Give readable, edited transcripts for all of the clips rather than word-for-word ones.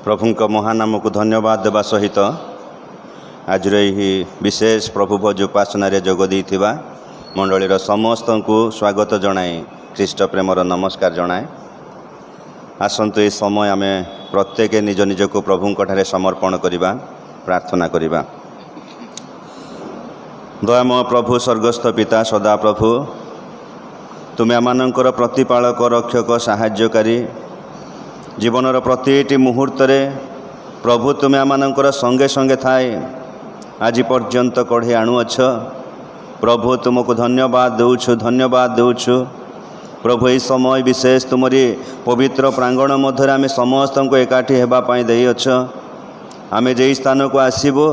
प्रभुंक महानाम को धन्यवाद देवा सहित आज विशेष प्रभु भोज उपासना जोगदी मंडलीर समस्त को स्वागत जनाए ख्रीष्ट प्रेमर नमस्कार जनाए। आसतु ये समय आम प्रत्येक निज निज को प्रभुंक ठारे समर्पण करिबा प्रार्थना करिबा। दयामय प्रभु स्वर्गस्थ पिता सदा प्रभु तुमे आमानंकर प्रतिपालक रक्षक साहाय्यकारी जीवनर प्रतिटी मुहूर्त रे प्रभु तुमे आमानंकर संगे संगे थाए आज पर्यंत कढ़े आणुअछ। प्रभु तुमको धन्यवाद देउछु प्रभु यही समय विशेष तुमरी पवित्र प्रांगण मध्य आम समस्त को एकाठी हेबाई देइअछ। आमे जे स्थान को आसीबो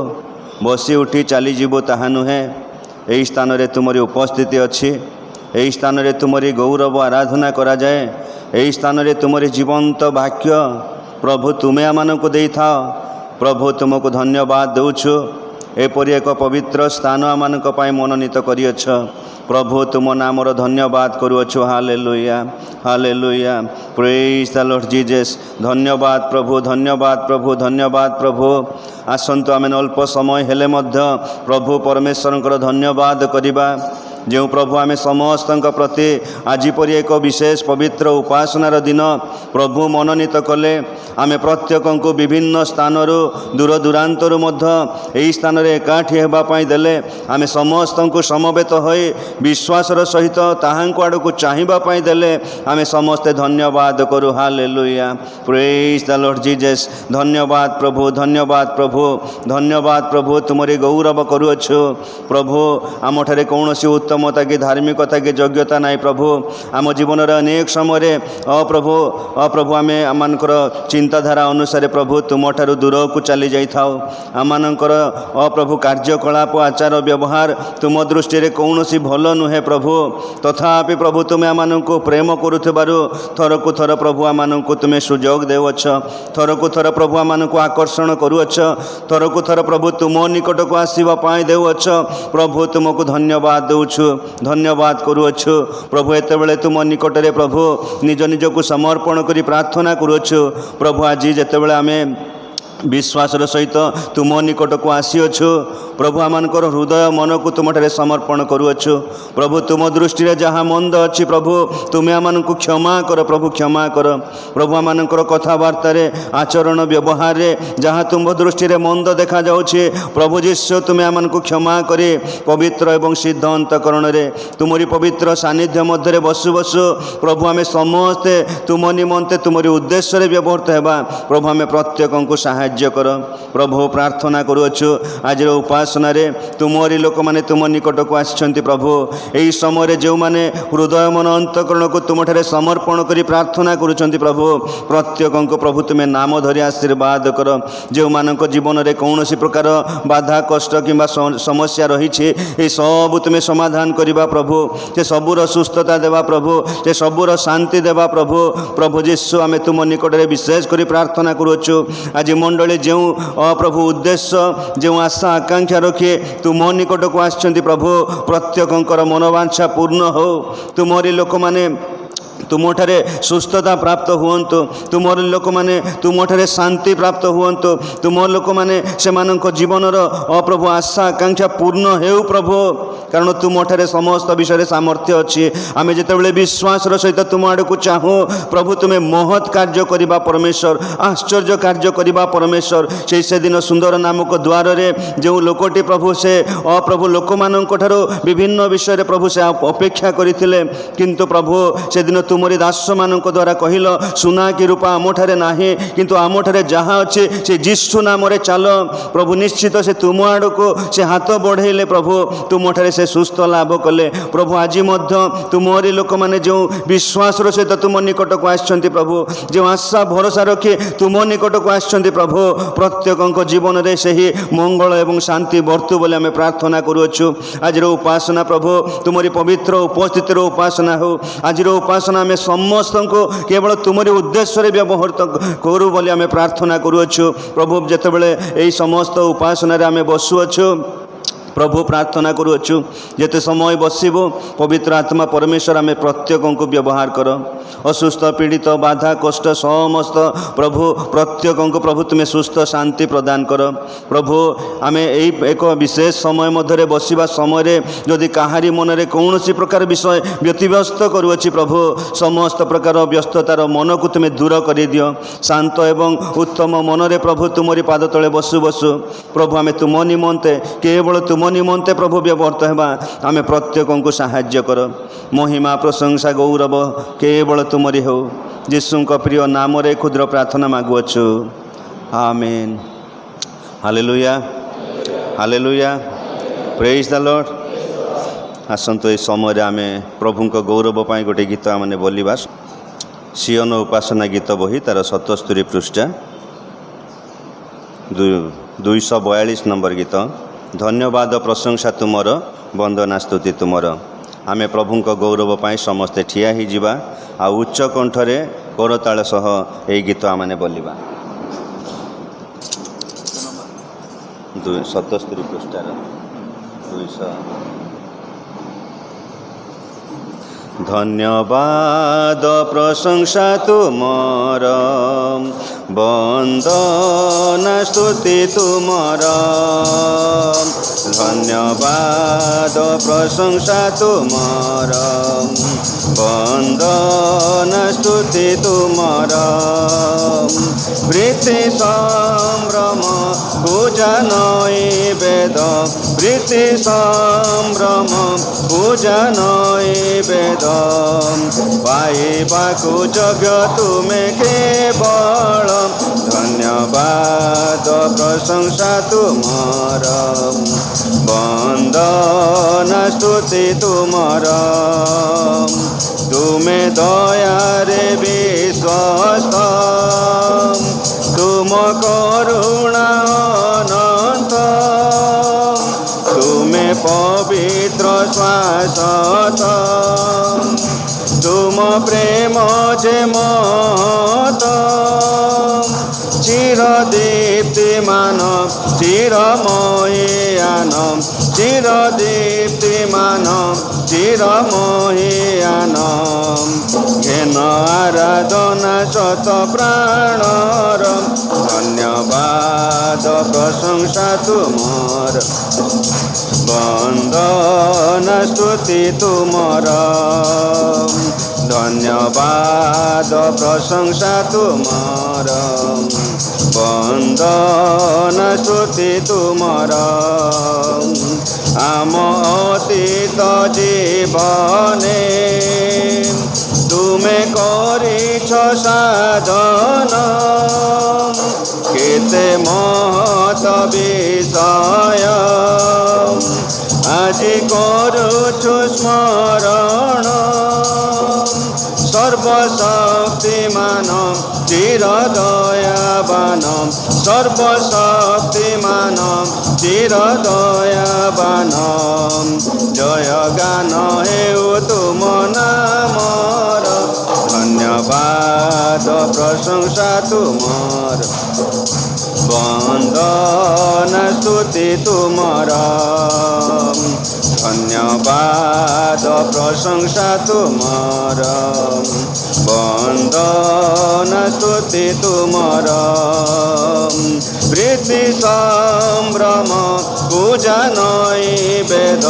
बसी उठी चली जीवो ताहा नुहे। यही स्थान रे तुमरी उपस्थिति अच्छी। यही स्थान रे तुमरी गौरव आराधना करा जाए। यही स्थान रे तुमरी जीवंत वाक्य प्रभु तुमे आमानंको देई थाओ। प्रभु तुमको धन्यवाद देउछु एपरि एक पवित्र स्थान आमानंक पई मनोनीत करिअछ। प्रभु तुम नामर धन्यवाद करुअछु। Hallelujah hallelujah praise the Lord Jesus. धन्यवाद प्रभु धन्यवाद प्रभु धन्यवाद प्रभु। आसंतु आमे अल्प समय हेले मध्य प्रभु परमेश्वरंकर धन्यवाद करिबा। जो प्रभु आमे समस्त प्रति आज परी एक विशेष पवित्र उपासनार दिन प्रभु मनोनीत कले। आमे प्रत्येक को विभिन्न स्थानरू दूर दूरांतर यही स्थान रे एकाठी हेबाई देले। आमे समस्त को समवेत होई विश्वासर सहित ताहांको आड़को चाहिबाई देले। आमे समस्ते धन्यवाद करू। Hallelujah praise the Lord Jesus. धन्यवाद प्रभु धन्यवाद प्रभु धन्यवाद प्रभु तुमरी गौरव करुअछु। प्रभु आम ठारे कौनसी उत्तमता की धार्मिकता की योग्यता नाई। प्रभु आम जीवन अनेक समय अप्रभु आम आमर चिंताधारा अनुसार प्रभु तुम ठारू दूर को चली जाई थाओ। आमर अप्रभु कार्यकलाप आचार व्यवहार तुम दृष्टि रे कौनसी भल नुहे प्रभु। तथापि प्रभु तुम्हें आम को प्रेम करुथिबारु थर को थर प्रभु आम को तुम्हें सुजोग देउछ। थर को थर प्रभु आम को आकर्षण करुअछ। थर को थर प्रभु तुम निकट को आसवा पाई देउछ। प्रभु तुमको धन्यवाद देउछु धन्यवाद करुअछु। प्रभु एत बेले तुम निकट रे प्रभु निज निज को समर्पण करी प्रार्थना करुअछु। प्रभु आज जेतेबेले आमे विश्वासर सहित तुम निकट को आसीअछु प्रभु आमनकर हृदय मन को तुम ठारे समर्पण करुअछु। प्रभु तुम दृष्टि रे जहाँ मंद अच्छी प्रभु तुम्हें आमन को क्षमा कर। प्रभु क्षमा कर। प्रभु आमनकर कथबार्ता रे आचरण व्यवहार रे जहाँ तुम दृष्टि रे मंद देखा जाउछि प्रभु जीशु तुम्हें आमन को क्षमा करे। पवित्र एवं सिद्ध अंतकरण रे तुमरी पवित्र सानिध्य मध्य रे बसु बसु प्रभु आमे समस्ते तुम निमंते तुमरी उद्देश्य रे व्यवहृत हेबा। प्रभु आमे प्रत्येक को सहायता कर। प्रभु प्रार्थना करुअछु आज उपासना रे तुमरी लोक माने तुम निकट को आछंती प्रभु। एही समय रे जो माने हृदय मन अंतकरण को तुम ठारे समर्पण करी प्रार्थना करुचंती प्रभु प्रत्येक को प्रभु तुम्हें नाम धरी आशीर्वाद कर। जो मानक जीवन रे कौनसी प्रकार बाधा कष्ट किंबा समस्या रही ए सब तुम्हें समाधान करवा प्रभु। से सबूर सुस्थता देवा प्रभु से सबूर शांति देवा प्रभु। प्रभु जीशु आमे तुम निकट रे विशेष करी प्रार्थना करुअछु आज मंडली जो प्रभु उद्देश्य जो आशा आकांक्षा रखिए तुम निकट को आछंती प्रभु प्रत्येकंकर मनोवांछा पूर्ण हो। तुमरी लोक माने तुम ठारे सुस्थता प्राप्त हुअन्तु। तुम लोक माने तुम ठारे शांति प्राप्त हुअन्तु। तुम लोक माने सेमानक जीवनर अप्रभु आशा आकांक्षा पूर्ण हेउ प्रभु। कारण तुम ठारे समस्त विषय सामर्थ्य अच्छी। आमे जेतेबेले विश्वासर सहित तुम आड़को चाहूँ प्रभु तुम्हें महत् कार्य करिबा परमेश्वर आश्चर्य कार्य करिबा परमेश्वर। से दिन सुंदर नामक द्वार रे जो लोकटी प्रभु से अप्रभु लोक मानक ठारो विभिन्न विषय प्रभु से अपेक्षा करथिले किंतु प्रभु से दिन तुमरी दास मानक द्वारा कहल सुना कि रूपा आम ठारे नाही किंतु आम ठारे जहाँ अच्छे से जीशु नाम रे चाल। प्रभु निश्चित से तुम आड़को से हाथ बढ़ेले प्रभु तुम ठारे से सुस्थ लाभ कले। प्रभु आज तुमरी लोक माने जो विश्वास सहित तुम निकट को आछंती प्रभु जो आशा भरोसा रखी तुम निकट को आछंती प्रभु प्रत्येक जीवन रे सही मंगल एवं शांति बर्तु बोले आमे प्रार्थना करुअछु। आज उपासना प्रभु तुमरी पवित्र उपस्थिति उपासना हो। आज उपासना आमे समस्त को केवल तुमरी उद्देश्य व्यवहृत करू बोली आमे प्रार्थना करुअछु। प्रभु जेतेबेले एई समस्त उपासना रे आमे बसुअछु प्रभु प्रार्थना करुछु जेते समय बसिबो पवित्र आत्मा परमेश्वर आमे प्रत्येक को व्यवहार कर असुस्थ पीड़ित बाधा कष्ट समस्त प्रभु प्रत्येक को प्रभु तुम्हें सुस्थ शांति प्रदान कर प्रभु आमे एक विशेष समय मध्य बसिबा समय जदि काहारी मन में कौन प्रकार विषय व्यतिव्यस्त करुअछि प्रभु समस्त प्रकार व्यस्ततार मन को तुम्हें दूर कर दियो शांत एवं उत्तम मन रे प्रभु तुमरी पाद तले बसु बसु प्रभु आमे तुम निमंते केवल तुम निमंते प्रभु व्यवर्त हेबा आमे प्रत्येक को साहाय्य कर महिमा प्रशंसा गौरव केवल तुमरी हो यीशु प्रिय नाम रे क्षुद्र प्रार्थना मागुअछु amen. Hallelujah hallelujah praise the Lord. आसंतो ए समय आमे प्रभु को गौरव पाई गोटे गीत आमने बोलिबा सियन उपासना गीत बही तार 77 पृष्ठा 242 नंबर गीत धन्यवाद प्रशंसा तुमर वंदना स्तुति तुमर। आमे प्रभु को गौरव पाई समस्ते ठिया ही जिबा आ उच्च कंठरे करताल सह ए गीत आमने बोलिबा 77 पृष्ठार 200। धन्यवाद प्रशंसा तुमर वंदना स्तुति तुमर। धन्यवाद प्रशंसा तुमर वंदना स्तुति तुमर। प्रीति संभ्रम पूजा नैवेद प्रीति संभ्रम पूजा नैवेद पाइबाकु योग्य तुमे केवल। धन्यवाद प्रशंसा तुमर वंदना स्तुति तुमर। तुमे दयारे विश्वस्त तुम करुणा अनंत तुमे पवित्र शाश्वत तुम प्रेम जे मत चिरदीप्तिमान चिरमयान चिरदीप्तिमान चिरमयान घेन आराधना शत प्राणर। धन्यवाद प्रशंसा तुमर वंदना स्तुति तुमर। धन्यवाद प्रशंसा तुमर वंदना स्तुति तुमर। आम अतीत जीवने तुमे करिछ साधन केते महत विषय আজি करुछु स्मरण। सर्वशक्तिमान चिरदयावान सर्वशक्तिमान चिरदयावान जय गान हेउ तुम नामर। धन्यवाद प्रशंसा तुमर वंदना स्तुति तुमर। धन्यवाद प्रशंसा तुमर वंदना स्तुति तुमर। प्रीति संभ्रम पूजा नैवेद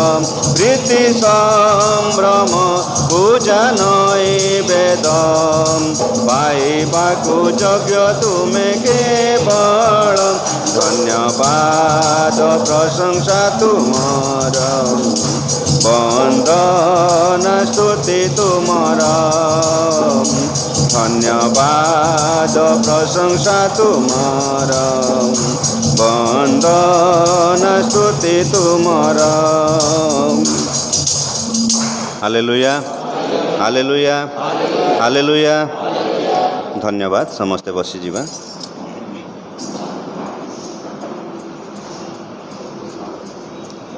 प्रीति संभ्रम पूजा नैवेद पाइबाकु योग्य तुमे केवल। धन्यवाद प्रशंसा तुमर वंदना स्तुति तुमर। धन्यवाद प्रशंसा तुमर वंदना स्तुति तुमर। Hallelujah hallelujah hallelujah. धन्यवाद समस्ते बसी जीवा।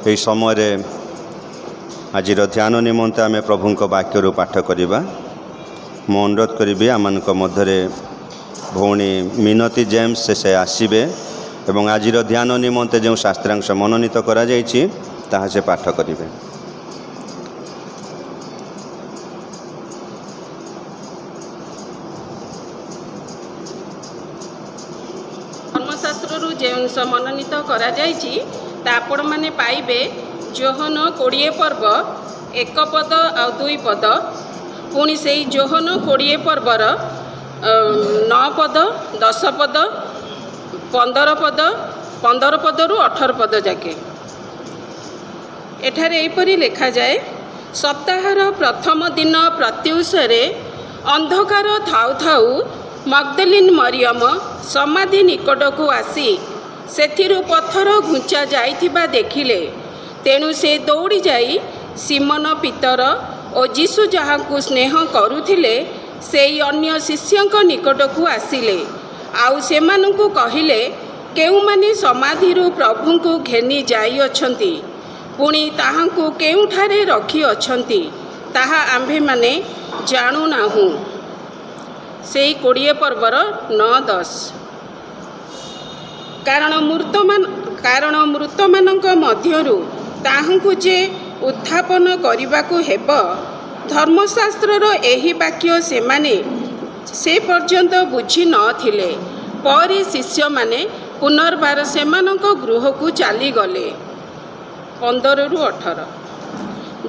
এই সময়ে আজির ধ্যান নিমন্তে আমি প্রভুঙ্ক বাক্যরু পাঠ করিবা। মু অনুরোধ করিবি আমମାନଙ୍କ মধ্যে ভৌণী মিনতি জেমস সে আসবে এবং আজির ধ্যান নিমন্তে যে শাস্ত্রাংশ মনোনীত করা যাইছি ତାହା ସେ ପାଠ କରିବେ। ଧର୍ମଶାସ୍ତ୍ରରୁ ଯେଉଁ ଅଂଶ ମନୋନୀତ କରାଯାଇଛି ତା ଆପଣମାନେ ପାଇବେ। ଯୋହନ 20 ପର୍ବ 1 ପଦ ଆଉ 2 ପଦ, ପୁଣି ସେଇ ଯୋହନ 20 ପର୍ବର 9 ପଦ 10 ପଦ 15 ପଦ 15 ପଦରୁ 18 ପଦ ଯାକେ। ଏଠାରେ ଏହିପରି ଲେଖାଯାଏ, ସପ୍ତାହର ପ୍ରଥମ ଦିନ ପ୍ରତ୍ୟୁଷରେ ଅନ୍ଧକାର ଥାଉ ଥାଉ ମଗ୍ଦଲିନ ମରିୟମ ସମାଧି ନିକଟକୁ ଆସି ସେଥିରୁ ପଥର ଘୁଞ୍ଚା ଯାଇଥିବା ଦେଖିଲେ। ତେଣୁ ସେ ଦୌଡ଼ି ଯାଇ ସିମନ ପିତର ଓ ଯୀଶୁ ଯାହାଙ୍କୁ ସ୍ନେହ କରୁଥିଲେ ସେହି ଅନ୍ୟ ଶିଷ୍ୟଙ୍କ ନିକଟକୁ ଆସିଲେ, ଆଉ ସେମାନଙ୍କୁ କହିଲେ, କେଉଁମାନେ ସମାଧିରୁ ପ୍ରଭୁଙ୍କୁ ଘେନି ଯାଇଅଛନ୍ତି, ପୁଣି ତାହାଙ୍କୁ କେଉଁଠାରେ ରଖିଅଛନ୍ତି ତାହା ଆମ୍ଭେମାନେ ଜାଣୁନାହୁଁ। ସେଇ 20 ପର୍ବର 9-10। କାରଣ ମୃତମାନଙ୍କ ମଧ୍ୟରୁ ତାହାଙ୍କୁ ଯେ ଉତ୍ଥାପନ କରିବାକୁ ହେବ, ଧର୍ମଶାସ୍ତ୍ରର ଏହି ବାକ୍ୟ ସେମାନେ ସେ ପର୍ଯ୍ୟନ୍ତ ବୁଝି ନଥିଲେ। ପରେ ଶିଷ୍ୟମାନେ ପୁନର୍ବାର ସେମାନଙ୍କ ଗୃହକୁ ଚାଲିଗଲେ। 15-18।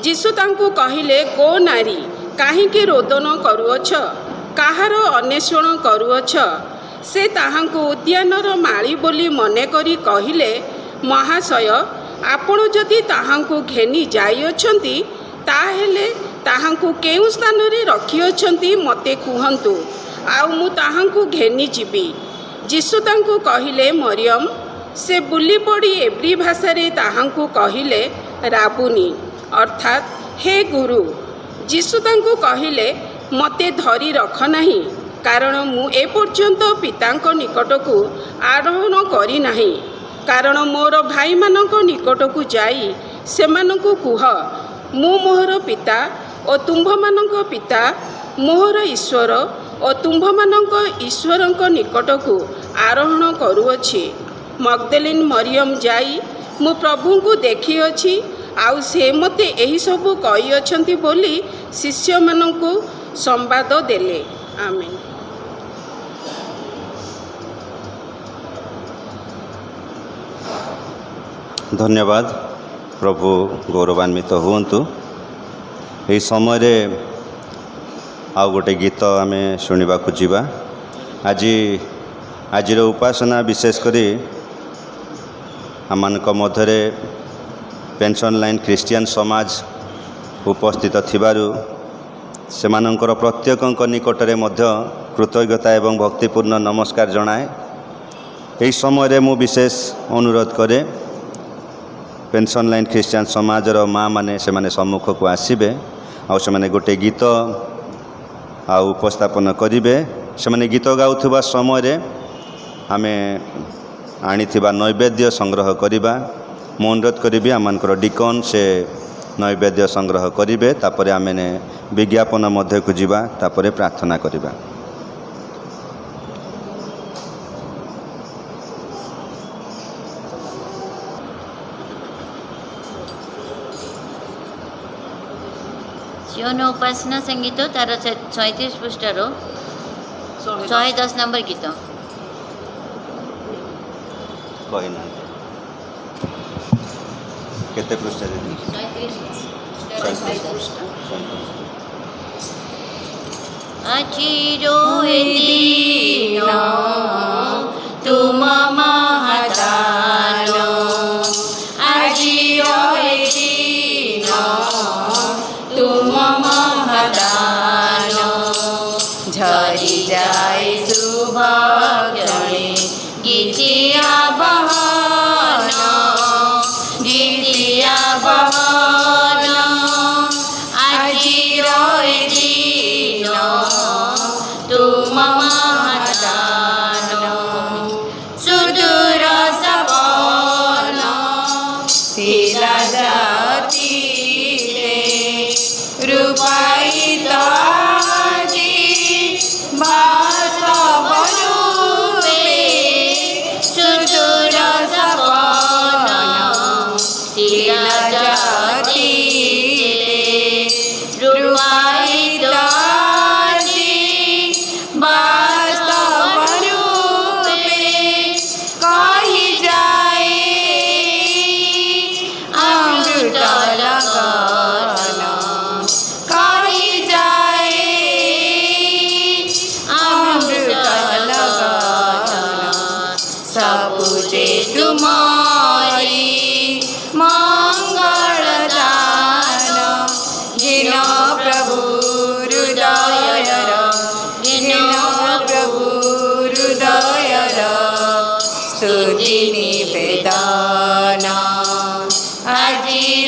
ଯୀଶୁ ତାଙ୍କୁ କହିଲେ, ଗୋ ନାରୀ, କାହିଁକି ରୋଦନ କରୁଅଛ? କାହାର ଅନ୍ୱେଷଣ କରୁଅଛ? ସେ ତାହାଙ୍କୁ ଉଦ୍ୟାନର ମାଳି ବୋଲି ମନେକରି କହିଲେ, ମହାଶୟ, ଆପଣ ଯଦି ତାହାଙ୍କୁ ଘେନି ଯାଇଅଛନ୍ତି, ତାହେଲେ ତାହାଙ୍କୁ କେଉଁ ସ୍ଥାନରେ ରଖିଅଛନ୍ତି ମୋତେ କୁହନ୍ତୁ, ଆଉ ମୁଁ ତାହାଙ୍କୁ ଘେନି ଯିବି। ଯୀଶୁ ତାଙ୍କୁ କହିଲେ, ମରିୟମ। ସେ ବୁଲି ପଡ଼ି ଏବ୍ରୀ ଭାଷାରେ ତାହାଙ୍କୁ କହିଲେ, ରାବୁନି, ଅର୍ଥାତ୍ ହେ ଗୁରୁ। ଯୀଶୁ ତାଙ୍କୁ କହିଲେ, ମୋତେ ଧରି ରଖ ନାହିଁ, କାରଣ ମୁଁ ଏପର୍ଯ୍ୟନ୍ତ ପିତାଙ୍କ ନିକଟକୁ ଆରୋହଣ କରିନାହିଁ। କାରଣ ମୋର ଭାଇମାନଙ୍କ ନିକଟକୁ ଯାଇ ସେମାନଙ୍କୁ କୁହ, ମୁଁ ମୋହର ପିତା ଓ ତୁମ୍ଭମାନଙ୍କ ପିତା, ମୋହର ଈଶ୍ୱର ଓ ତୁମ୍ଭମାନଙ୍କ ଈଶ୍ୱରଙ୍କ ନିକଟକୁ ଆରୋହଣ କରୁଅଛି। ମଗ୍ଦଲିନ ମରିୟମ ଯାଇ ମୁଁ ପ୍ରଭୁଙ୍କୁ ଦେଖିଅଛି, ଆଉ ସେ ମୋତେ ଏହିସବୁ କହିଅଛନ୍ତି ବୋଲି ଶିଷ୍ୟମାନଙ୍କୁ ସମ୍ବାଦ ଦେଲେ। ଆମେନ୍। ଧନ୍ୟବାଦ। ପ୍ରଭୁ ଗୌରବାନ୍ୱିତ ହୁଅନ୍ତୁ। ଏହି ସମୟରେ ଆଉ ଗୋଟେ ଗୀତ ଆମେ ଶୁଣିବାକୁ ଯିବା। ଆଜିର ଉପାସନା ବିଶେଷ କରି ଆମମାନଙ୍କ ମଧ୍ୟରେ ପେନ୍ସନ୍ ଲାଇନ୍ ଖ୍ରୀଷ୍ଟିଆନ ସମାଜ ଉପସ୍ଥିତ ଥିବାରୁ ସେମାନଙ୍କର ପ୍ରତ୍ୟେକଙ୍କ ନିକଟରେ ମଧ୍ୟ କୃତଜ୍ଞତା ଏବଂ ଭକ୍ତିପୂର୍ଣ୍ଣ ନମସ୍କାର ଜଣାଏ। ଏହି ସମୟରେ ମୁଁ ବିଶେଷ ଅନୁରୋଧ କରେ, ପେନ୍ସନ୍ ଲାଇନ୍ ଖ୍ରୀଷ୍ଟିଆନ ସମାଜର ମା' ମାନେ ସେମାନେ ସମ୍ମୁଖକୁ ଆସିବେ, ଆଉ ସେମାନେ ଗୋଟେ ଗୀତ ଆଉ ଉପସ୍ଥାପନ କରିବେ। ସେମାନେ ଗୀତ ଗାଉଥିବା ସମୟରେ ଆମେ ଆଣିଥିବା ନୈବେଦ୍ୟ ସଂଗ୍ରହ କରିବା। ମୁଁ ଅନୁରୋଧ କରିବି ଆମମାନଙ୍କର ଡିକନ୍ ସେ ନୈବେଦ୍ୟ ସଂଗ୍ରହ କରିବେ। ତାପରେ ଆମେ ବିଜ୍ଞାପନ ମଧ୍ୟକୁ ଯିବା, ତାପରେ ପ୍ରାର୍ଥନା କରିବା। जीवन उपासना संगीत तार 37 पृष्ठार 110 नंबर गीत। केते पृष्ठ? अचिरो दिन तुम महादानो, अचिरो दिन तुम महादानो, झरी जाए शुभक्षणे गीतिया बहन, गीतिया बहन, आजिर दिन तुम महादानो, सुदूर सपन थिला जातिरे रूपायित आजी बास्तव रूपे, सुदूर सपन थिला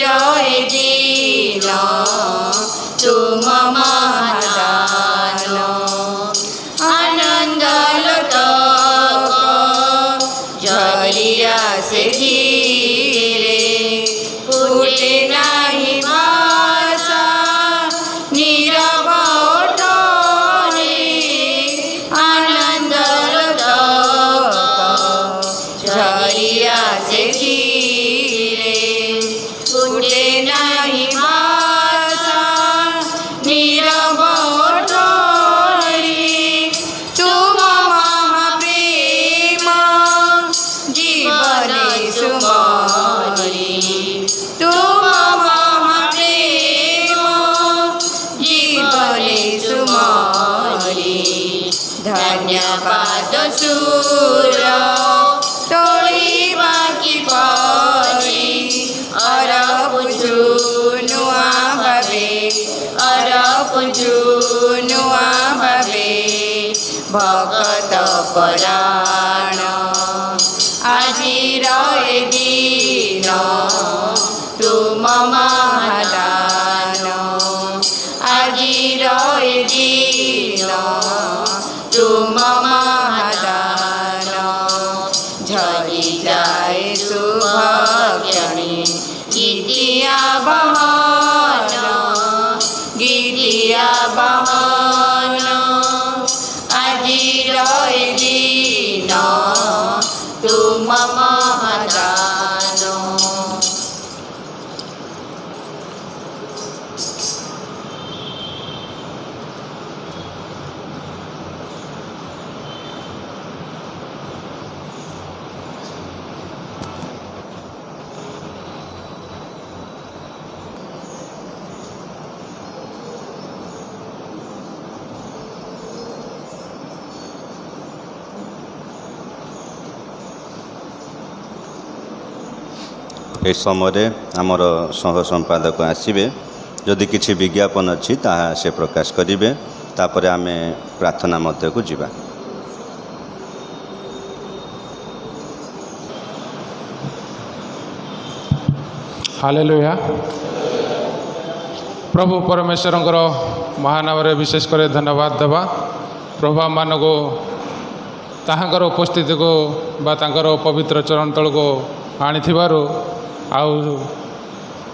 ରହେ ଦିନ ତୁମ ମହାଦାନ ଆନନ୍ଦ ଲୋତକ ଝରିଆ ସେ ଧୀରେ ଫୁଟେ ନାହିଁ ଭାଷା ନୀରବ ଓଠରେ ଆନନ୍ଦ ଲୋତକ ଝରିଆ ସେ ଧୀରେ ଫୁଟେ ନାହିଁ ଭାଷା ନୀରବ ଓଠରେ ତୁମ ମହାପ୍ରେମ ଜୀବନେ ସୁମରି ତୁମ ମହାପ୍ରେମ ଜୀବନେ ସୁମରି ଧନ୍ୟବାଦ ସୁର ତୋଳିବା କିପରି ଅରପୁଛୁ ନୂଆ ଭାବେ ଅରପୁଛୁ ନୂଆ ଭାବେ ଭଗତ ପରାଣ ଆଜିର ଏ ଦିନ ତୁମ ମହାଦାନ ଆଜିର ଏ ଦିନ ତୁମ ମହାଦାନ ଝରି ଯାଏ ଶୁଭକ୍ଷଣୀ ଗୀତିଆ ବହନ ଗୀତିଆ ବହନ ଆଜିର ଏ ଦିନ ତୁମ ମହାଦାନ ଏ ସମୟରେ ଆମର ସହ ସମ୍ପାଦକ ଆସିବେ ଯଦି କିଛି ବିଜ୍ଞାପନ ଅଛି ତାହା ସେ ପ୍ରକାଶ କରିବେ ତାପରେ ଆମେ ପ୍ରାର୍ଥନା ମଧ୍ୟକୁ ଯିବା। ହାଲେଲୁୟା। ପ୍ରଭୁ ପରମେଶ୍ୱରଙ୍କର ମହାନାମରେ ବିଶେଷ କରି ଧନ୍ୟବାଦ ଦେବା। ପ୍ରଭୁ ଆମମାନଙ୍କୁ ତାହାଙ୍କର ଉପସ୍ଥିତିକୁ ବା ତାଙ୍କର ପବିତ୍ର ଚରଣ ତଳକୁ ଆଣିଥିବାରୁ ଆଉ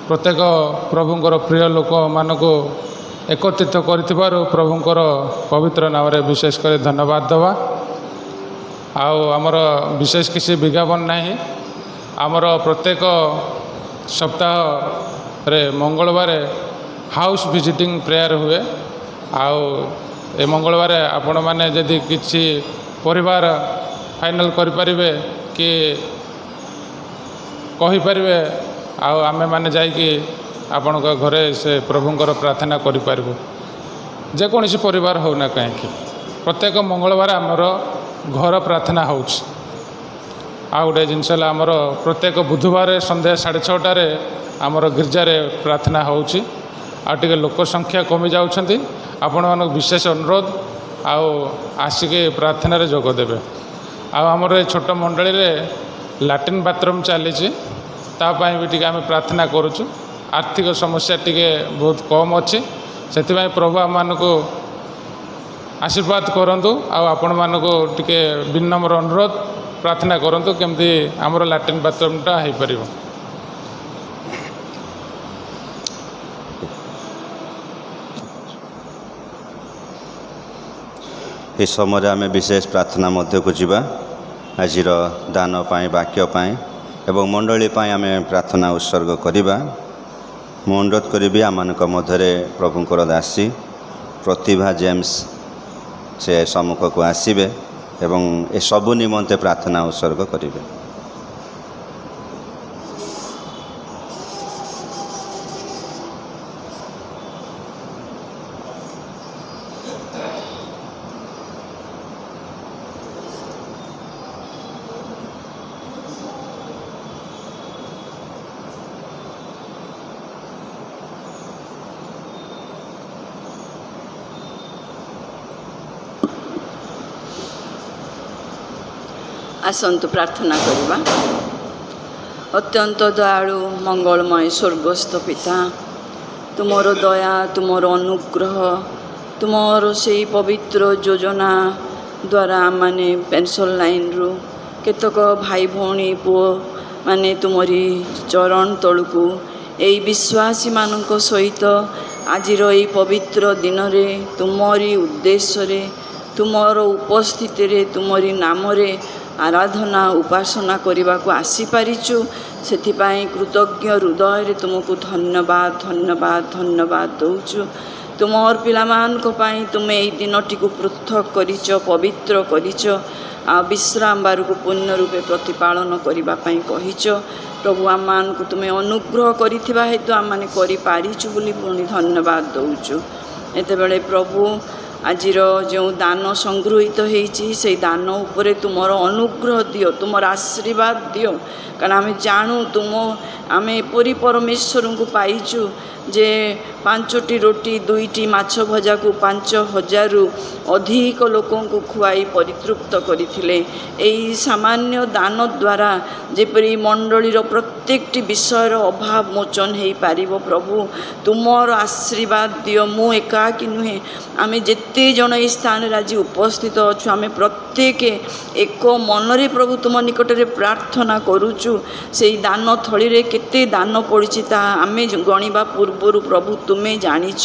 ପ୍ରତ୍ୟେକ ପ୍ରଭୁଙ୍କର ପ୍ରିୟ ଲୋକମାନଙ୍କୁ ଏକତ୍ରିତ କରିଥିବାରୁ ପ୍ରଭୁଙ୍କର ପବିତ୍ର ନାମରେ ବିଶେଷ କରି ଧନ୍ୟବାଦ ଦେବା। ଆଉ ଆମର ବିଶେଷ କିଛି ବିଜ୍ଞାପନ ନାହିଁ। ଆମର ପ୍ରତ୍ୟେକ ସପ୍ତାହରେ ମଙ୍ଗଳବାର ହାଉସ୍ ଭିଜିଟିଂ ପ୍ରେୟାର ହୁଏ। ଆଉ ଏ ମଙ୍ଗଳବାର ଆପଣମାନେ ଯଦି କିଛି ପରିବାର ଫାଇନାଲ୍ କରିପାରିବେ କି କହିପାରିବେ ଆଉ ଆମେମାନେ ଯାଇକି ଆପଣଙ୍କ ଘରେ ସେ ପ୍ରଭୁଙ୍କର ପ୍ରାର୍ଥନା କରିପାରିବୁ। ଯେକୌଣସି ପରିବାର ହେଉନା କାହିଁକି ପ୍ରତ୍ୟେକ ମଙ୍ଗଳବାର ଆମର ଘର ପ୍ରାର୍ଥନା ହେଉଛି। ଆଉ ଗୋଟେ ଜିନିଷ ହେଲା ଆମର ପ୍ରତ୍ୟେକ ବୁଧବାର ସନ୍ଧ୍ୟା 6:30ରେ ଆମର ଗିର୍ଜାରେ ପ୍ରାର୍ଥନା ହେଉଛି। ଆଉ ଟିକେ ଲୋକ ସଂଖ୍ୟା କମି ଯାଉଛନ୍ତି। ଆପଣମାନଙ୍କୁ ବିଶେଷ ଅନୁରୋଧ ଆଉ ଆସିକି ପ୍ରାର୍ଥନାରେ ଯୋଗ ଦେବେ। ଆଉ ଆମର ଏ ଛୋଟ ମଣ୍ଡଳୀରେ ଲାଟ୍ରିନ୍ ବାଥରୁମ୍ ଚାଲିଛି ତା ପାଇଁ ବି ଟିକେ ଆମେ ପ୍ରାର୍ଥନା କରୁଛୁ। ଆର୍ଥିକ ସମସ୍ୟା ଟିକେ ବହୁତ କମ୍ ଅଛି ସେଥିପାଇଁ ପ୍ରଭୁ ଆମମାନଙ୍କୁ ଆଶୀର୍ବାଦ କରନ୍ତୁ। ଆଉ ଆପଣମାନଙ୍କୁ ଟିକେ ବିନମ୍ର ଅନୁରୋଧ ପ୍ରାର୍ଥନା କରନ୍ତୁ କେମିତି ଆମର ଲାଟ୍ରିନ୍ ବାଥରୁମ୍ଟା ହୋଇପାରିବ। ଏ ସମୟରେ ଆମେ ବିଶେଷ ପ୍ରାର୍ଥନା ମଧ୍ୟକୁ ଯିବା। ଆଜିର ଦାନ ପାଇଁ ବାକ୍ୟ ପାଇଁ ଏବଂ ମଣ୍ଡଳୀ ପାଇଁ ଆମେ ପ୍ରାର୍ଥନା ଉତ୍ସର୍ଗ କରିବା। ମୁଁ ଅନୁରୋଧ କରିବି ଆମମାନଙ୍କ ମଧ୍ୟରେ ପ୍ରଭୁଙ୍କର ଦାସୀ ପ୍ରତିଭା ଜେମ୍ସ ସେ ସମ୍ମୁଖକୁ ଆସିବେ ଏବଂ ଏସବୁ ନିମନ୍ତେ ପ୍ରାର୍ଥନା ଉତ୍ସର୍ଗ କରିବେ। ଆସନ୍ତୁ ପ୍ରାର୍ଥନା କରିବା। ଅତ୍ୟନ୍ତ ଦୟାଳୁ ମଙ୍ଗଳମୟ ସ୍ୱର୍ଗସ୍ଥ ପିତା, ତୁମର ଦୟା, ତୁମର ଅନୁଗ୍ରହ, ତୁମର ସେଇ ପବିତ୍ର ଯୋଜନା ଦ୍ୱାରା ଆମମାନେ ପେନ୍ସନ୍ ଲାଇନ୍ରୁ କେତେକ ଭାଇ ଭଉଣୀ ପୁଅ ମାନେ ତୁମରି ଚରଣ ତଳକୁ ଏଇ ବିଶ୍ୱାସୀମାନଙ୍କ ସହିତ ଆଜିର ଏଇ ପବିତ୍ର ଦିନରେ ତୁମରି ଉଦ୍ଦେଶ୍ୟରେ, ତୁମର ଉପସ୍ଥିତିରେ, ତୁମରି ନାମରେ ଆରାଧନା ଉପାସନା କରିବାକୁ ଆସିପାରିଛୁ। ସେଥିପାଇଁ କୃତଜ୍ଞ ହୃଦୟରେ ତୁମକୁ ଧନ୍ୟବାଦ ଧନ୍ୟବାଦ ଧନ୍ୟବାଦ ଦେଉଛୁ। ତୁମର ପିଲାମାନଙ୍କ ପାଇଁ ତୁମେ ଏଇ ଦିନଟିକୁ ପୃଥକ କରିଛ, ପବିତ୍ର କରିଛ, ଆଉ ବିଶ୍ରାମ ବାରକୁ ପୂର୍ଣ୍ଣ ରୂପେ ପ୍ରତିପାଳନ କରିବା ପାଇଁ କହିଛ। ପ୍ରଭୁ, ଆମମାନଙ୍କୁ ତୁମେ ଅନୁଗ୍ରହ କରିଥିବା ହେତୁ ଆମମାନେ କରିପାରିଛୁ ବୋଲି ପୁଣି ଧନ୍ୟବାଦ ଦେଉଛୁ। ଏତେବେଳେ ପ୍ରଭୁ ଆଜିର ଯେଉଁ ଦାନ ସଂଗୃହୀତ ହେଇଛି ସେଇ ଦାନ ଉପରେ ତୁମର ଅନୁଗ୍ରହ ଦିଅ, ତୁମର ଆଶୀର୍ବାଦ ଦିଅ। କାରଣ ଆମେ ଜାଣୁ ଆମେ ଏପରି ପରମେଶ୍ୱରଙ୍କୁ ପାଇଛୁ ଯେ 5ଟି ରୋଟି 2ଟି ମାଛ ଭଜାକୁ 5000ରୁ ଅଧିକ ଲୋକଙ୍କୁ ଖୁଆଇ ପରିତୃପ୍ତ କରିଥିଲେ। ଏହି ସାମାନ୍ୟ ଦାନ ଦ୍ୱାରା ଯେପରି ମଣ୍ଡଳୀର ପ୍ରତ୍ୟେକଟି ବିଷୟର ଅଭାବ ମୋଚନ ହୋଇପାରିବ। ପ୍ରଭୁ, ତୁମର ଆଶୀର୍ବାଦ ଦିଅ। ମୁଁ ଏକାକୀ ନୁହେଁ, ଆମେ ଯେତେ ଜଣ ଏହି ସ୍ଥାନରେ ଆଜି ଉପସ୍ଥିତ ଅଛୁ, ଆମେ ପ୍ରତ୍ୟେକ ଏକ ମନରେ ପ୍ରଭୁ ତୁମ ନିକଟରେ ପ୍ରାର୍ଥନା କରୁଛୁ। ସେଇ ଦାନ ଥଳିରେ କେତେ ଦାନ ପଡ଼ିଛି ତାହା ଆମେ ଗଣିବା ପୂର୍ବରୁ ପ୍ରଭୁ ତୁମେ ଜାଣିଛ,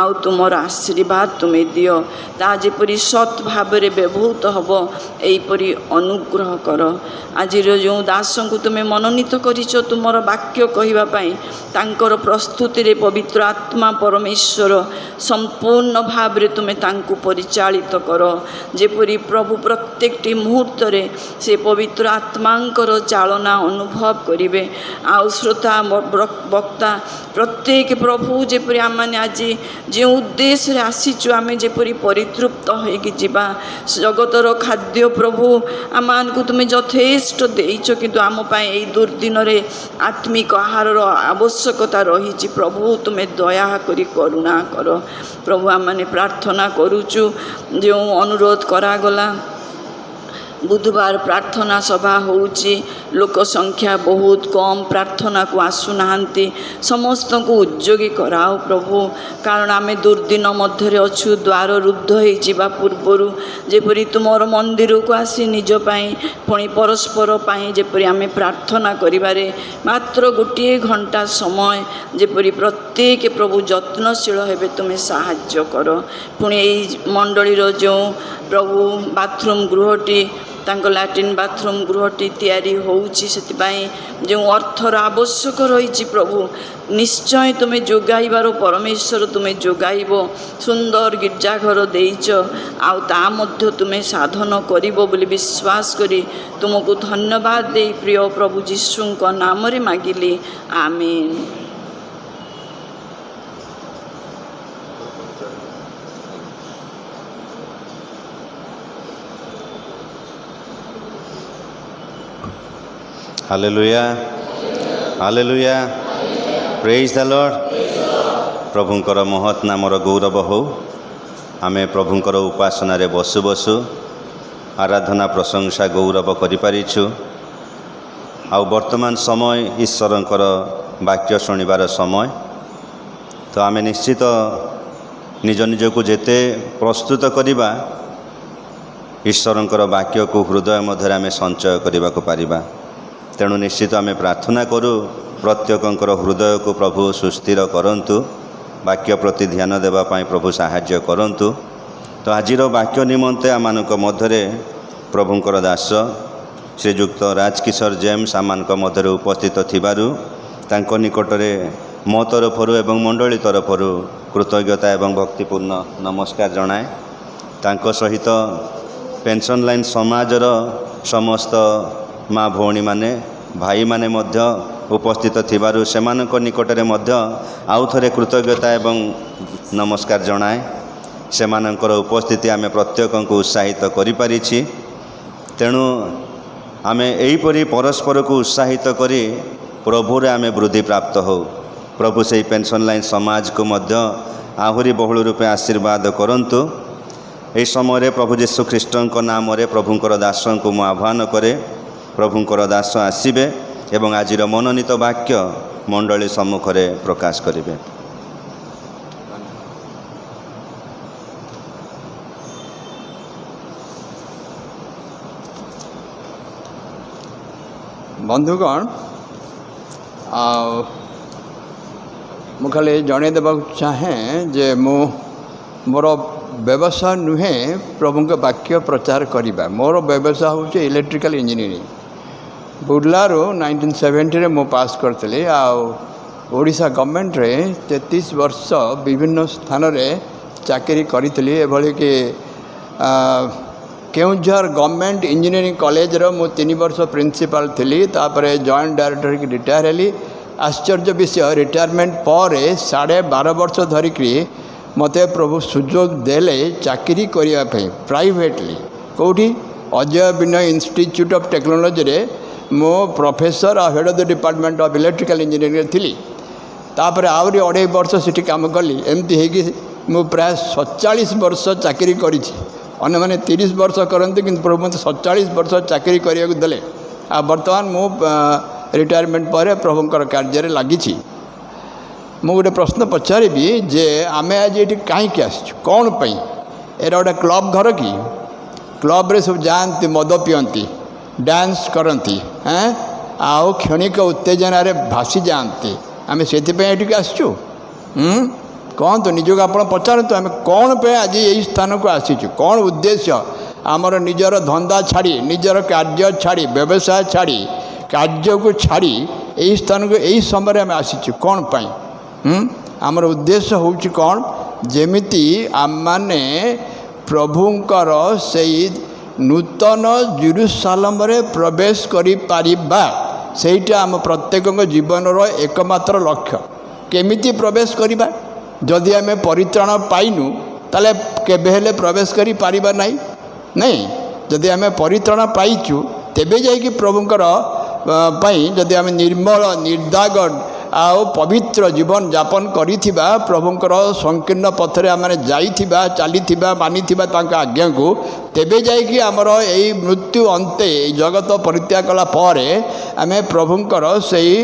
ଆଉ ତୁମର ଆଶୀର୍ବାଦ ତୁମେ ଦିଅ। ତାହା ଯେପରି ସତ୍ ଭାବରେ ବ୍ୟବହୃତ ହେବ ଏହିପରି ଅନୁଗ୍ରହ କର। ଆଜିର ଯେଉଁ ଦାସଙ୍କୁ ତୁମେ ମନୋନୀତ କରିଛ ତୁମର ବାକ୍ୟ କହିବା ପାଇଁ, ତାଙ୍କର ପ୍ରସ୍ତୁତିରେ ପବିତ୍ର ଆତ୍ମା ପରମେଶ୍ୱର ସମ୍ପୂର୍ଣ୍ଣ ଭାବରେ ତୁମେ ତାଙ୍କୁ ପରିଚାଳିତ କର। ଯେପରି ପ୍ରଭୁ ପ୍ରତ୍ୟେକଟି ମୁହୂର୍ତ୍ତରେ ସେ ପବିତ୍ର ଆତ୍ମାଙ୍କର ଚାଳନା ଅନୁଭବ କରିବେ। ଆଉ ଶ୍ରୋତା ବକ୍ତା ପ୍ରତ୍ୟେକ ପ୍ରଭୁ ଯେପରି ଆମମାନେ ଆଜି ଯେଉଁ ଉଦ୍ଦେଶ୍ୟରେ ଆସିଛୁ ଆମେ ଯେପରି ପରିତୃପ୍ତ ହୋଇକି ଯିବା। ଜଗତର ଖାଦ୍ୟ ପ୍ରଭୁ ଆମମାନଙ୍କୁ ତୁମେ ଯଥେଷ୍ଟ ଦେଇଛ, କିନ୍ତୁ ଆମ ପାଇଁ ଏହି ଦୁର୍ଦିନରେ ଆତ୍ମିକ ଆହାରର ଆବଶ୍ୟକତା ରହିଛି। ପ୍ରଭୁ ତୁମେ ଦୟା କରି କରୁଣା କର। ପ୍ରଭୁ, ଆମମାନେ ପ୍ରାର୍ଥନା କରୁଛୁ, ଯେଉଁ ଅନୁରୋଧ କରାଗଲା ବୁଧବାର ପ୍ରାର୍ଥନା ସଭା ହେଉଛି, ଲୋକ ସଂଖ୍ୟା ବହୁତ କମ୍, ପ୍ରାର୍ଥନାକୁ ଆସୁନାହାନ୍ତି। ସମସ୍ତଙ୍କୁ ଉଦ୍ଯୋଗୀ କରାଅ ପ୍ରଭୁ, କାରଣ ଆମେ ଦୁର୍ଦିନ ମଧ୍ୟରେ ଅଛୁ। ଦ୍ୱାର ରୁଦ୍ଧ ହୋଇଯିବା ପୂର୍ବରୁ ଯେପରି ତୁମର ମନ୍ଦିରକୁ ଆସି ନିଜ ପାଇଁ ପୁଣି ପରସ୍ପର ପାଇଁ ଯେପରି ଆମେ ପ୍ରାର୍ଥନା କରିବାରେ ମାତ୍ର ଗୋଟିଏ ଘଣ୍ଟା ସମୟ ଯେପରି ପ୍ରତ୍ୟେକ ପ୍ରଭୁ ଯତ୍ନଶୀଳ ହେବେ ତୁମେ ସାହାଯ୍ୟ କର। ପୁଣି ଏହି ମଣ୍ଡଳୀର ଯେଉଁ ପ୍ରଭୁ ବାଥରୁମ୍ ଗୃହଟି, ତାଙ୍କ ଲାଟ୍ରିନ୍ ବାଥରୁମ୍ ଗୃହଟି ତିଆରି ହେଉଛି, ସେଥିପାଇଁ ଯେଉଁ ଅର୍ଥର ଆବଶ୍ୟକ ରହିଛି ପ୍ରଭୁ ନିଶ୍ଚୟ ତୁମେ ଯୋଗାଇବାର ପରମେଶ୍ୱର ତୁମେ ଯୋଗାଇବ। ସୁନ୍ଦର ଗିର୍ଜାଘର ଦେଇଛ, ଆଉ ତା ମଧ୍ୟ ତୁମେ ସାଧନ କରିବ ବୋଲି ବିଶ୍ୱାସ କରି ତୁମକୁ ଧନ୍ୟବାଦ ଦେଇ ପ୍ରିୟ ପ୍ରଭୁ ଯୀଶୁଙ୍କ ନାମରେ ମାଗିଲି, ଆମେନ୍। ହାଲେଲୁୟା, ହାଲେଲୁୟା, ପ୍ରେଜ୍ ଦ ଲର୍ଡ। ପ୍ରଭୁଙ୍କର ମହତ୍ ନାମର ଗୌରବ ହେଉ। ଆମେ ପ୍ରଭୁଙ୍କର ଉପାସନାରେ ବସୁ ବସୁ ଆରାଧନା ପ୍ରଶଂସା ଗୌରବ କରିପାରିଛୁ। ଆଉ ବର୍ତ୍ତମାନ ସମୟ ଈଶ୍ୱରଙ୍କର ବାକ୍ୟ ଶୁଣିବାର ସମୟ। ତ ଆମେ ନିଶ୍ଚିତ ନିଜ ନିଜକୁ ଯେତେ ପ୍ରସ୍ତୁତ କରିବା ଈଶ୍ୱରଙ୍କର ବାକ୍ୟକୁ ହୃଦୟ ମଧ୍ୟରେ ଆମେ ସଞ୍ଚୟ କରିବାକୁ ପାରିବା। ତେଣୁ ନିଶ୍ଚିତ ଆମେ ପ୍ରାର୍ଥନା କରୁ ପ୍ରତ୍ୟେକଙ୍କର ହୃଦୟକୁ ପ୍ରଭୁ ସୁସ୍ଥିର କରନ୍ତୁ, ବାକ୍ୟ ପ୍ରତି ଧ୍ୟାନ ଦେବା ପାଇଁ ପ୍ରଭୁ ସାହାଯ୍ୟ କରନ୍ତୁ। ତ ଆଜିର ବାକ୍ୟ ନିମନ୍ତେ ଆମମାନଙ୍କ ମଧ୍ୟରେ ପ୍ରଭୁଙ୍କର ଦାସ ଶ୍ରୀଯୁକ୍ତ ରାଜକିଶୋର ଜେମ୍ସ ଆମମାନଙ୍କ ମଧ୍ୟରେ ଉପସ୍ଥିତ ଥିବାରୁ ତାଙ୍କ ନିକଟରେ ମୋ ତରଫରୁ ଏବଂ ମଣ୍ଡଳୀ ତରଫରୁ କୃତଜ୍ଞତା ଏବଂ ଭକ୍ତିପୂର୍ଣ୍ଣ ନମସ୍କାର ଜଣାଏ। ତାଙ୍କ ସହିତ ପେନ୍ସନ୍ ଲାଇନ୍ ସମାଜର ସମସ୍ତ ମା ଭଉଣୀମାନେ ଭାଇମାନେ ମଧ୍ୟ ଉପସ୍ଥିତ ଥିବାରୁ ସେମାନଙ୍କ ନିକଟରେ ମଧ୍ୟ ଆଉ ଥରେ କୃତଜ୍ଞତା ଏବଂ ନମସ୍କାର ଜଣାଏ। ସେମାନଙ୍କର ଉପସ୍ଥିତି ଆମେ ପ୍ରତ୍ୟେକଙ୍କୁ ଉତ୍ସାହିତ କରିପାରିଛି। ତେଣୁ ଆମେ ଏହିପରି ପରସ୍ପରକୁ ଉତ୍ସାହିତ କରି ପ୍ରଭୁରେ ଆମେ ବୃଦ୍ଧି ପ୍ରାପ୍ତ ହେଉ। ପ୍ରଭୁ ସେହି ପେନ୍ସନ୍ ଲାଇନ୍ ସମାଜକୁ ମଧ୍ୟ ଆହୁରି ବହୁଳ ରୂପେ ଆଶୀର୍ବାଦ କରନ୍ତୁ। ଏହି ସମୟରେ ପ୍ରଭୁ ଯୀଶୁ ଖ୍ରୀଷ୍ଟଙ୍କ ନାମରେ ପ୍ରଭୁଙ୍କର ଦାସଙ୍କୁ ମୁଁ ଆହ୍ୱାନ କରେ, ପ୍ରଭୁଙ୍କର ଦାସ ଆସିବେ ଏବଂ ଆଜିର ମନୋନୀତ ବାକ୍ୟ ମଣ୍ଡଳୀ ସମ୍ମୁଖରେ ପ୍ରକାଶ କରିବେ। बंधुगण मु खाली जन देवा चाहे जे मोर व्यवसाय नुहे प्रभु के वाक्य प्रचार करवा। मोर व्यवसाय हूँ इलेक्ट्रिकल इंजीनियरिंग। बुर्लारू 1970 मु पास करी ओडिशा गवर्नमेंट रे 33 वर्ष विभिन्न स्थान रे चाकरी करी एभली कि केउझर गवर्नमेंट इंजीनियरिंग कॉलेज रो मु 3 वर्ष प्रिंसिपल थी। तापरे जॉइंट डायरेक्टर की रिटायर हेली। आश्चर्य विषय रिटायरमेंट पर 12.5 वर्ष धरिक मते प्रभु सुजोग देले चाकरी करने प्राइवेटली कौटी Ajay Vinay institute of technology रे मो प्रोफेसर और head of the department of electrical engineering थी। तापर आहरी 2.5 वर्ष सीटी काम कली। एमती है मु प्राय 47 वर्ष चाकरी करी। अन्य मैंने 30 वर्ष करते कि प्रभु मत 47 वर्ष चाकरी करने को देले। आ बर्तमान मु रिटायरमेंट पर प्रभुंकर कार्य लगी। मु गोटे प्रश्न पचारि जे आमे आज ये कहीं कौन पाई एरा गोटे क्लब घर कि क्लब रे सब जाती मद पियंती डांस करती हैं आओ क्षणिक उत्तेजना रे भासी जाती। आमे से आसचु कहतु निजक आप पचारतु आम कौन पे आज यही स्थान को आसीचु कौन उद्देश्य आमर निजर धंदा छाड़ी निजर कार्य छाड़ी व्यवसाय छाड़ी कार्य को छाड़ी यही स्थान को यही समय आम आसीचु कौन पाई आमर उद्देश्य हूँ कौन जेमिति आम माने प्रभुंकर से नूतन जेरूसालेम रे प्रवेश करि पारिबा सेटा आम प्रत्येक जीवन एकमात्र लक्ष्य। केमिति प्रवेश करिबा जदि आम परित्राण पाइनु ताले केबे हेले प्रवेश करि पारिबा नहीं जदि आम परित्राण पाइचु तेबे जाइकि प्रभुंकर पाई जदि आम निर्मल निर्दाग आओ पवित्र जीवन यापन करिथिबा प्रभुंकर संकीर्ण पथरे आम जाइथिबा चलीथिबा मानिथिबा तांका आज्ञा को तेबे जाइकि आमर एई मृत्यु अंते जगत परित्याग कला परे आमे प्रभुंकर सेई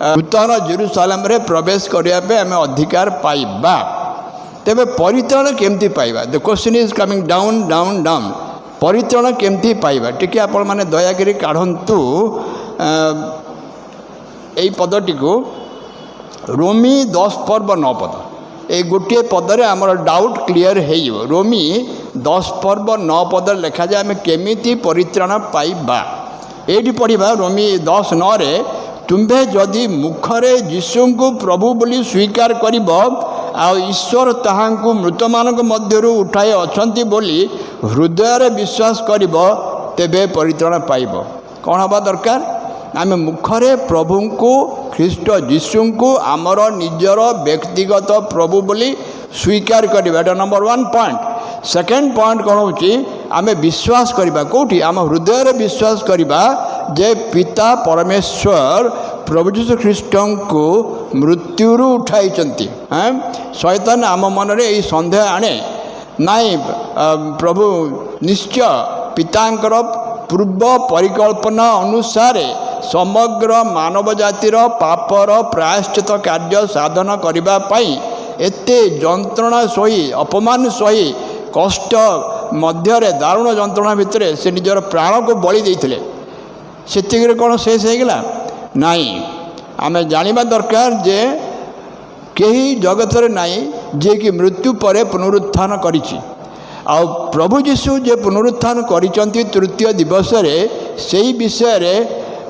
नूतन जेरूसालेम रे प्रवेश करिया पे आमे अधिकार पाइबा। तेबे परित्राण केमती पाइबा the question is coming down down down परित्राण केमती पाइबा टिके आपण माने दया करी काढंतु एई पदटी को रोमी 10 पर्व 9 पद ए गोटे पदरे आमर डाउट क्लियर हो। रोमी 10 पर्व 9 पद लिखा जाए आम केमिति परित्राण पाइबा। ये पढ़ा रोमी 10:9 रे तुम्भे जदि मुखरे यीशु को प्रभु बोली स्वीकार करिब आ ईश्वर ताहांकु मृत मानक मध्यरु उठाए अछंती बोली हृदय रे विश्वास करिब तेबे परित्राण पाइब। कौन हवा दरकार आम मुखरे प्रभु को ख्रीष्ट यीशु को आमर निजर व्यक्तिगत प्रभु बोली स्वीकार करवा नंबर 1 पॉइंट। सेकेंड पॉइंट कौन हो आम विश्वास करवा कौटी आम हृदय रे विश्वास करवा जे पिता परमेश्वर प्रभु यीशु ख्रीष्ट को मृत्युरु उठाई शैतान आम मन रे सन्देह आने नाई प्रभु निश्चय पितांकर पूर्व परिकल्पना अनुसार समग्र मानव जातिर पापर प्रायश्चित कार्य साधन करबा पाई एते जंत्रणा सही अपमान सही कष्ट मध्य दारुण जंत्रणा भितर से निजर प्राण को बलि देइथिले सेतिक कौन शेष होगला नाई। आम जानिबा दरकार जे केही जगत रे नाई जे कि मृत्यु पर पुनरुत्थान करिछि आ प्रभु यीशु जे पुनरुत्थान करिसंती तृतीय दिवस रे सेही विषय रे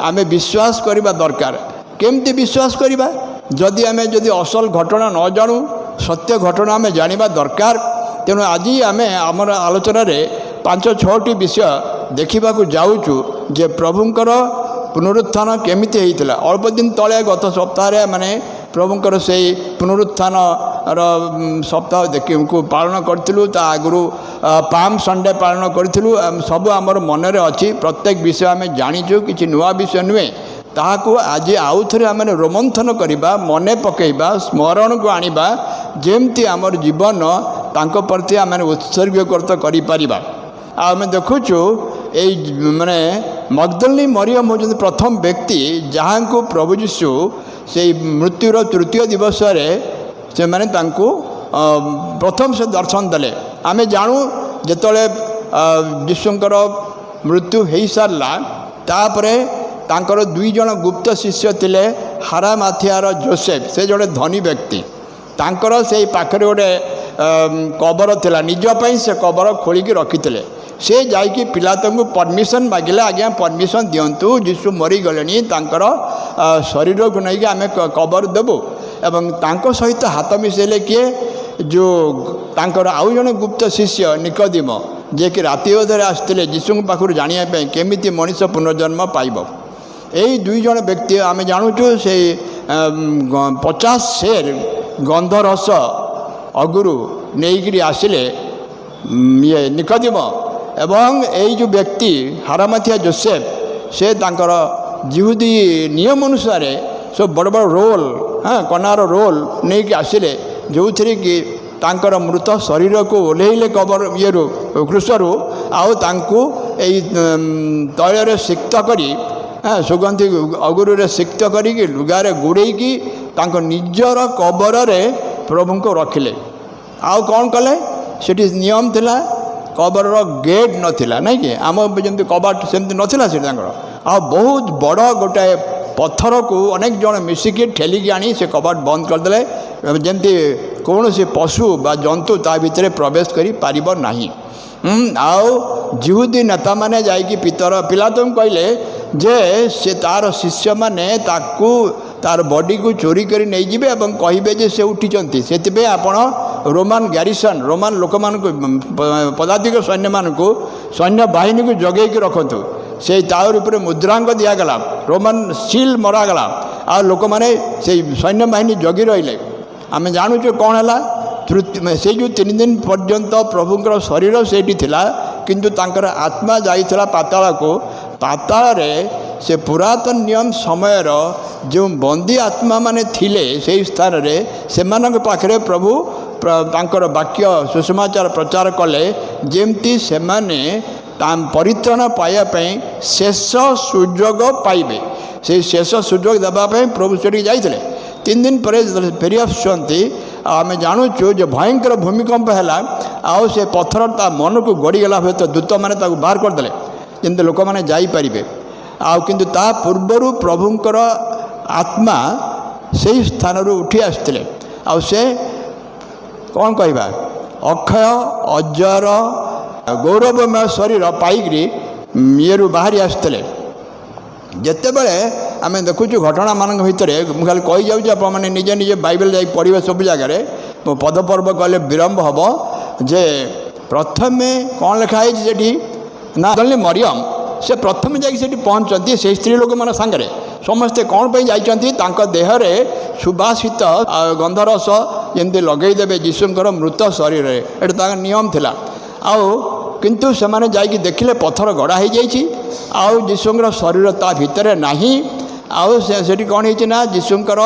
आमे विश्वास करबा दरकार। केमती विश्वास करबा जदि आमे जदि असल घटना न जानू सत्य घटना आमे जानिबा दरकार। तेणु आज आमे आमर आलोचना रे 5-6टी विषय देखा जाऊँ जे प्रभुंकर पुनरुत्थान केमिति होइतिला। अल्प दिन तले गत सप्ताह माने प्रभुंकर से पुनरुत्थान सप्ताह देखो पालन करूँ ता आगु पाम संडे पालन करूँ सब आमर मन रे अच्छी प्रत्येक विषय आम जाचु कि नुआ विषय नुहे ताकू आज आउ थे आम रोमंथन करवा मन पकईबा स्मरण को आनिबा जेमती आमर जीवन तांको प्रति आम उत्सर्गीकृत करिपारिबा। आम देखुचु माने ମଗ୍ଦଲିନୀ ମରିୟମ ହେଉଛନ୍ତି ପ୍ରଥମ ବ୍ୟକ୍ତି ଯାହାଙ୍କୁ ପ୍ରଭୁ ଯୀଶୁ ସେଇ ମୃତ୍ୟୁର ତୃତୀୟ ଦିବସରେ ସେମାନେ ତାଙ୍କୁ ପ୍ରଥମ ସେ ଦର୍ଶନ ଦେଲେ। ଆମେ ଜାଣୁ ଯେତେବେଳେ ଯୀଶୁଙ୍କର ମୃତ୍ୟୁ ହୋଇସାରିଲା ତାପରେ ତାଙ୍କର 2 ଜଣ ଗୁପ୍ତ ଶିଷ୍ୟ ଥିଲେ ହାରାମାଥିଆର ଜୋସେଫ, ସେ ଜଣେ ଧନୀ ବ୍ୟକ୍ତି। ତାଙ୍କର ସେଇ ପାଖରେ ଗୋଟେ କବର ଥିଲା, ନିଜ ପାଇଁ ସେ କବର ଖୋଳିକି ରଖିଥିଲେ। ସେ ଯାଇକି ପିଲାତଙ୍କୁ ପରମିସନ୍ ମାଗିଲେ, ଆଜ୍ଞା ପରମିସନ୍ ଦିଅନ୍ତୁ, ଯୀଶୁ ମରିଗଲେଣି, ତାଙ୍କର ଶରୀରକୁ ନେଇକି ଆମେ କବର ଦେବୁ। ଏବଂ ତାଙ୍କ ସହିତ ହାତ ମିଶାଇଲେ କିଏ, ଯେଉଁ ତାଙ୍କର ଆଉ ଜଣେ ଗୁପ୍ତ ଶିଷ୍ୟ ନିକୋଦିମ, ଯିଏକି ରାତି ଅଧରେ ଆସିଥିଲେ ଯୀଶୁଙ୍କ ପାଖରୁ ଜାଣିବା ପାଇଁ କେମିତି ମଣିଷ ପୁନର୍ଜନ୍ମ ପାଇବ। এই 2 ଜଣ ବ୍ୟକ୍ତି ଆମେ ଜାଣୁଛୁ ସେଇ 50 ସେର ଗନ୍ଧରସ ଅଗୁରୁ ନେଇକରି ଆସିଲେ ଇଏ ନିକୋଦିମ। ଏବଂ ଏଇ ଯେଉଁ ବ୍ୟକ୍ତି ହାରାମାଥିଆ ଜୋସେଫ, ସେ ତାଙ୍କର ଜିହୁଦୀ ନିୟମ ଅନୁସାରେ ସବୁ ବଡ଼ ବଡ଼ ରୋଲ୍, କନାର ରୋଲ୍ ନେଇକି ଆସିଲେ, ଯେଉଁଥିରେ କି ତାଙ୍କର ମୃତ ଶରୀରକୁ ଓହ୍ଲେଇଲେ କବର ଇଏରୁ କୃଷରୁ, ଆଉ ତାଙ୍କୁ ଏଇ ତୈଳରେ ସିକ୍ତ କରି ସୁଗନ୍ଧି ଅଗୁରୁରେ ସିକ୍ତ କରିକି ଲୁଗାରେ ଗୁଡ଼େଇକି ତାଙ୍କ ନିଜର କବରରେ ପ୍ରଭୁଙ୍କୁ ରଖିଲେ। ଆଉ କ'ଣ କଲେ, ସେଠି ନିୟମ ଥିଲା କବରର ଗେଟ୍ ନଥିଲା, ନାଇଁ କି ଆମ ଯେମିତି କବାଟ ସେମିତି ନଥିଲା ସେଠି ତାଙ୍କର। ଆଉ ବହୁତ ବଡ଼ ଗୋଟାଏ ପଥରକୁ ଅନେକ ଜଣ ମିଶିକି ଠେଲିକି ଆଣି ସେ କବାଟ ବନ୍ଦ କରିଦେଲେ, ଯେମିତି କୌଣସି ପଶୁ ବା ଜନ୍ତୁ ତା ଭିତରେ ପ୍ରବେଶ କରିପାରିବ ନାହିଁ। ଆଉ ଜିହୁଦୀ ନେତାମାନେ ଯାଇକି ପିଲାତଙ୍କୁ କହିଲେ ଯେ ସେ ତାର ଶିଷ୍ୟମାନେ ତାକୁ ତାର ବଡ଼ିକୁ ଚୋରି କରି ନେଇଯିବେ ଏବଂ କହିବେ ଯେ ସେ ଉଠିଛନ୍ତି, ସେଥିପାଇଁ ଆପଣ ରୋମାନ ଗ୍ୟାରିସନ୍, ରୋମାନ ଲୋକମାନଙ୍କୁ ପଦାତିକ ସୈନ୍ୟମାନଙ୍କୁ ସୈନ୍ୟବାହିନୀକୁ ଜଗେଇକି ରଖନ୍ତୁ। ସେଇ ତାର ଉପରେ ମୁଦ୍ରାଙ୍କ ଦିଆଗଲା, ରୋମାନ ସିଲ୍ ମରାଗଲା, ଆଉ ଲୋକମାନେ ସେଇ ସୈନ୍ୟବାହିନୀ ଜଗି ରହିଲେ। ଆମେ ଜାଣୁଛୁ କ'ଣ ହେଲା, ସେଇ ଯେଉଁ 3 ଦିନ ପର୍ଯ୍ୟନ୍ତ ପ୍ରଭୁଙ୍କର ଶରୀର ସେଇଠି ଥିଲା, କିନ୍ତୁ ତାଙ୍କର ଆତ୍ମା ଯାଇଥିଲା ପାତାଳକୁ। ପାତାଳରେ ସେ ପୁରାତନ ନିୟମ ସମୟର ଯେଉଁ ବନ୍ଦୀ ଆତ୍ମାମାନେ ଥିଲେ ସେଇ ସ୍ଥାନରେ, ସେମାନଙ୍କ ପାଖରେ ପ୍ରଭୁ ତାଙ୍କର ବାକ୍ୟ ସୁସମାଚାର ପ୍ରଚାର କଲେ, ଯେମିତି ସେମାନେ ପରିତ୍ରାଣ ପାଇବା ପାଇଁ ଶେଷ ସୁଯୋଗ ପାଇବେ। ସେଇ ଶେଷ ସୁଯୋଗ ଦେବା ପାଇଁ ପ୍ରଭୁ ସେଠିକି ଯାଇଥିଲେ। 3 ଦିନ ପରେ ଯେତେବେଳେ ଫେରି ଆସୁଛନ୍ତି, ଆମେ ଜାଣୁଛୁ ଯେ ଭୟଙ୍କର ଭୂମିକମ୍ପ ହେଲା, ଆଉ ସେ ପଥର ତା ମନକୁ ଗଡ଼ିଗଲା, ହୁଏତ ଦୂତମାନେ ତାକୁ ବାହାର କରିଦେଲେ ଯେମିତି ଲୋକମାନେ ଯାଇପାରିବେ। ଆଉ କିନ୍ତୁ ତା ପୂର୍ବରୁ ପ୍ରଭୁଙ୍କର ଆତ୍ମା ସେଇ ସ୍ଥାନରୁ ଉଠି ଆସିଥିଲେ। ଆଉ ସେ କ'ଣ କହିବା, ଅକ୍ଷୟ ଅଜର ଗୌରବମୟ ଶରୀର ପାଇକରି ଇଏରୁ ବାହାରି ଆସିଥିଲେ। ଯେତେବେଳେ ଆମେ ଦେଖୁଛୁ ଘଟଣାମାନଙ୍କ ଭିତରେ, ମୁଁ ଖାଲି କହିଯାଉଛି, ଆପଣମାନେ ନିଜେ ନିଜେ ବାଇବେଲ ଯାଇ ପଢ଼ିବେ ସବୁ ଜାଗାରେ, ମୁଁ ପଦପର୍ବ କଲେ ବିଳମ୍ବ ହେବ। ଯେ ପ୍ରଥମେ କ'ଣ ଲେଖା ହେଇଛି ସେଠି ନା, ମରିୟମ ସେ ପ୍ରଥମେ ଯାଇକି ସେଠି ପହଞ୍ଚନ୍ତି ସେଇ ସ୍ତ୍ରୀ ଲୋକମାନଙ୍କ ସାଙ୍ଗରେ। ସମସ୍ତେ କ'ଣ ପାଇଁ ଯାଇଛନ୍ତି, ତାଙ୍କ ଦେହରେ ସୁବାସିତ ଗନ୍ଧରସ ଯେମିତି ଲଗେଇଦେବେ ଯୀଶୁଙ୍କର ମୃତ ଶରୀରରେ, ଏଇଟା ତାଙ୍କ ନିୟମ ଥିଲା। ଆଉ କିନ୍ତୁ ସେମାନେ ଯାଇକି ଦେଖିଲେ ପଥର ଗଢ଼ା ହେଇଯାଇଛି, ଆଉ ଯୀଶୁଙ୍କର ଶରୀର ତା ଭିତରେ ନାହିଁ। ଆଉ ସେଠି କ'ଣ ହେଇଛି ନା, ଯୀଶୁଙ୍କର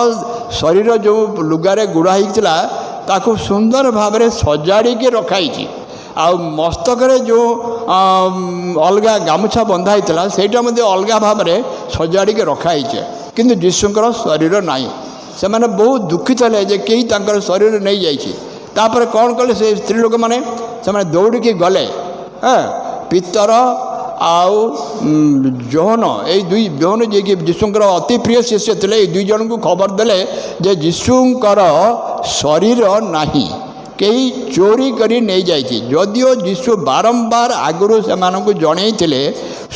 ଶରୀର ଯେଉଁ ଲୁଗାରେ ଗୁଡ଼ା ହେଇଥିଲା ତାକୁ ସୁନ୍ଦର ଭାବରେ ସଜାଡ଼ିକି ରଖାହେଇଛି। ଆଉ ମସ୍ତକରେ ଯେଉଁ ଅଲଗା ଗାମୁଛା ବନ୍ଧା ହେଇଥିଲା ସେଇଟା ମଧ୍ୟ ଅଲଗା ଭାବରେ ସଜାଡ଼ିକି ରଖାହେଇଛି, କିନ୍ତୁ ଯୀଶୁଙ୍କର ଶରୀର ନାହିଁ। ସେମାନେ ବହୁତ ଦୁଃଖିତ ହେଲେ ଯେ କେହି ତାଙ୍କର ଶରୀର ନେଇଯାଇଛି। ତାପରେ କ'ଣ କଲେ ସେ ସ୍ତ୍ରୀ ଲୋକମାନେ, ସେମାନେ ଦୌଡ଼ିକି ଗଲେ ପିତର ଆଉ ଯୋହନ, ଏଇ 2 ଯୋହନ ଯିଏକି ଯୀଶୁଙ୍କର ଅତି ପ୍ରିୟ ଶିଷ୍ୟ ଥିଲେ, ଏଇ 2 ଜଣଙ୍କୁ ଖବର ଦେଲେ ଯେ ଯୀଶୁଙ୍କର ଶରୀର ନାହିଁ, କେହି ଚୋରି କରି ନେଇଯାଇଛି। ଯଦିଓ ଯୀଶୁ ବାରମ୍ବାର ଆଗରୁ ସେମାନଙ୍କୁ ଜଣେଇଥିଲେ,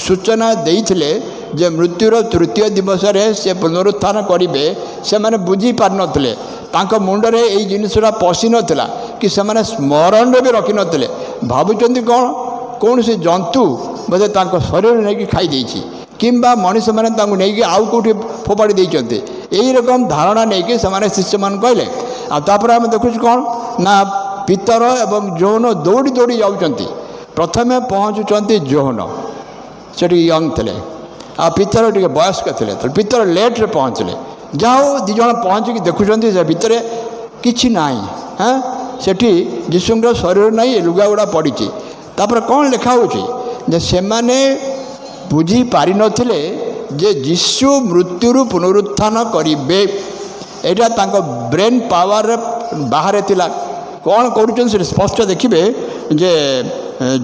ସୂଚନା ଦେଇଥିଲେ ଯେ ମୃତ୍ୟୁର ତୃତୀୟ ଦିବସରେ ସେ ପୁନରୁତ୍ଥାନ କରିବେ, ସେମାନେ ବୁଝିପାରିନଥିଲେ। ତାଙ୍କ ମୁଣ୍ଡରେ ଏଇ ଜିନିଷଟା ପଶିନଥିଲା କି ସେମାନେ ସ୍ମରଣରେ ବି ରଖିନଥିଲେ। ଭାବୁଛନ୍ତି କ'ଣ, କୌଣସି ଜନ୍ତୁ ବୋଧେ ତାଙ୍କ ଶରୀର ନେଇକି ଖାଇ ଦେଇଛି, କିମ୍ବା ମଣିଷମାନେ ତାଙ୍କୁ ନେଇକି ଆଉ କେଉଁଠି ଫୋପାଡ଼ି ଦେଇଛନ୍ତି, ଏହି ରକମ ଧାରଣା ନେଇକି ସେମାନେ ଶିଷ୍ୟମାନଙ୍କୁ କହିଲେ। ଆଉ ତାପରେ ଆମେ ଦେଖୁଛୁ କ'ଣ ନା, ପିତର ଏବଂ ଯୋହନ ଦୌଡ଼ି ଦୌଡ଼ି ଯାଉଛନ୍ତି। ପ୍ରଥମେ ପହଞ୍ଚୁଛନ୍ତି ଯୋହନ, ସେଠି ୟଙ୍ଗ ଥିଲେ, ଆଉ ପିତର ଟିକେ ବୟସ୍କ ଥିଲେ। ପିତର ଲେଟ୍ରେ ପହଞ୍ଚିଲେ। ଯାହା ହଉ 2 ଜଣ ପହଞ୍ଚିକି ଦେଖୁଛନ୍ତି ସେ ଭିତରେ କିଛି ନାହିଁ, ସେଠି ଯୀଶୁଙ୍କର ଶରୀର ନାହିଁ, ଲୁଗାଗୁଡ଼ା ପଡ଼ିଛି। ତାପରେ କ'ଣ ଲେଖା ହେଉଛି ଯେ ସେମାନେ ବୁଝି ପାରିନଥିଲେ ଯେ ଯୀଶୁ ମୃତ୍ୟୁରୁ ପୁନରୁତ୍ଥାନ କରିବେ। ଏଇଟା ତାଙ୍କ ବ୍ରେନ୍ ପାୱାର ବାହାରେ ଥିଲା। କ'ଣ କରୁଛନ୍ତି ସେଠି ସ୍ପଷ୍ଟ ଦେଖିବେ ଯେ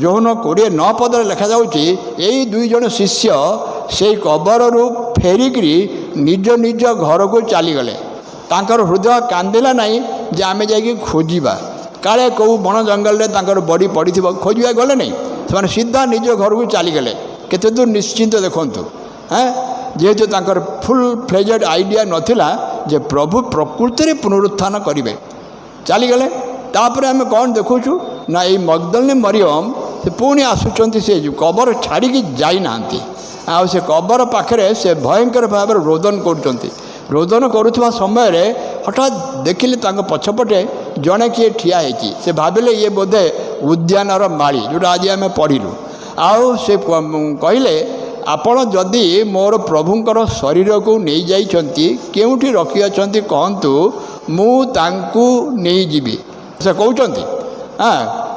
ଯୌନ 20:9 ପଦରେ ଲେଖାଯାଉଛି, ଏଇ 2 ଜଣ ଶିଷ୍ୟ ସେଇ କବରରୁ ଫେରିକିରି ନିଜ ନିଜ ଘରକୁ ଚାଲିଗଲେ। ତାଙ୍କର ହୃଦୟ କାନ୍ଦିଲା ନାହିଁ ଯେ ଆମେ ଯାଇକି ଖୋଜିବା, କାଳେ କେଉଁ ବଣ ଜଙ୍ଗଲରେ ତାଙ୍କର ବଡ଼ି ପଡ଼ିଥିବ, ଖୋଜିବା ଗଲେ ନାହିଁ। ସେମାନେ ସିଧା ନିଜ ଘରକୁ ଚାଲିଗଲେ। କେତେ ଦୂର ନିଶ୍ଚିନ୍ତ ଦେଖନ୍ତୁ। ଯେହେତୁ ତାଙ୍କର ଫୁଲ୍ ଫ୍ଲେଜେଡ୍ ଆଇଡ଼ିଆ ନଥିଲା ଯେ ପ୍ରଭୁ ପ୍ରକୃତିରେ ପୁନରୁତ୍ଥାନ କରିବେ, ଚାଲିଗଲେ। ତାପରେ ଆମେ କ'ଣ ଦେଖୁଛୁ ନା ଏଇ ମଗ୍ଦଲିନୀ ମରିୟମ୍ ସେ ପୁଣି ଆସୁଛନ୍ତି, ସେ କବର ଛାଡ଼ିକି ଯାଇନାହାନ୍ତି। ଆଉ ସେ କବର ପାଖରେ ସେ ଭୟଙ୍କର ଭାବରେ ରୋଦନ କରୁଛନ୍ତି। ରୋଦନ କରୁଥିବା ସମୟରେ ହଠାତ୍ ଦେଖିଲେ ତାଙ୍କ ପଛପଟେ ଜଣେ କିଏ ଠିଆ ହେଇଛି। ସେ ଭାବିଲେ ଇଏ ବୋଧେ ଉଦ୍ୟାନର ମାଳି, ଯେଉଁଟା ଆଜି ଆମେ ପଢ଼ିଲୁ। ଆଉ ସେ କହିଲେ, ଆପଣ ଯଦି ମୋର ପ୍ରଭୁଙ୍କର ଶରୀରକୁ ନେଇଯାଇଛନ୍ତି, କେଉଁଠି ରଖିଅଛନ୍ତି କହନ୍ତୁ, ମୁଁ ତାଙ୍କୁ ନେଇଯିବି। ସେ କହୁଛନ୍ତି।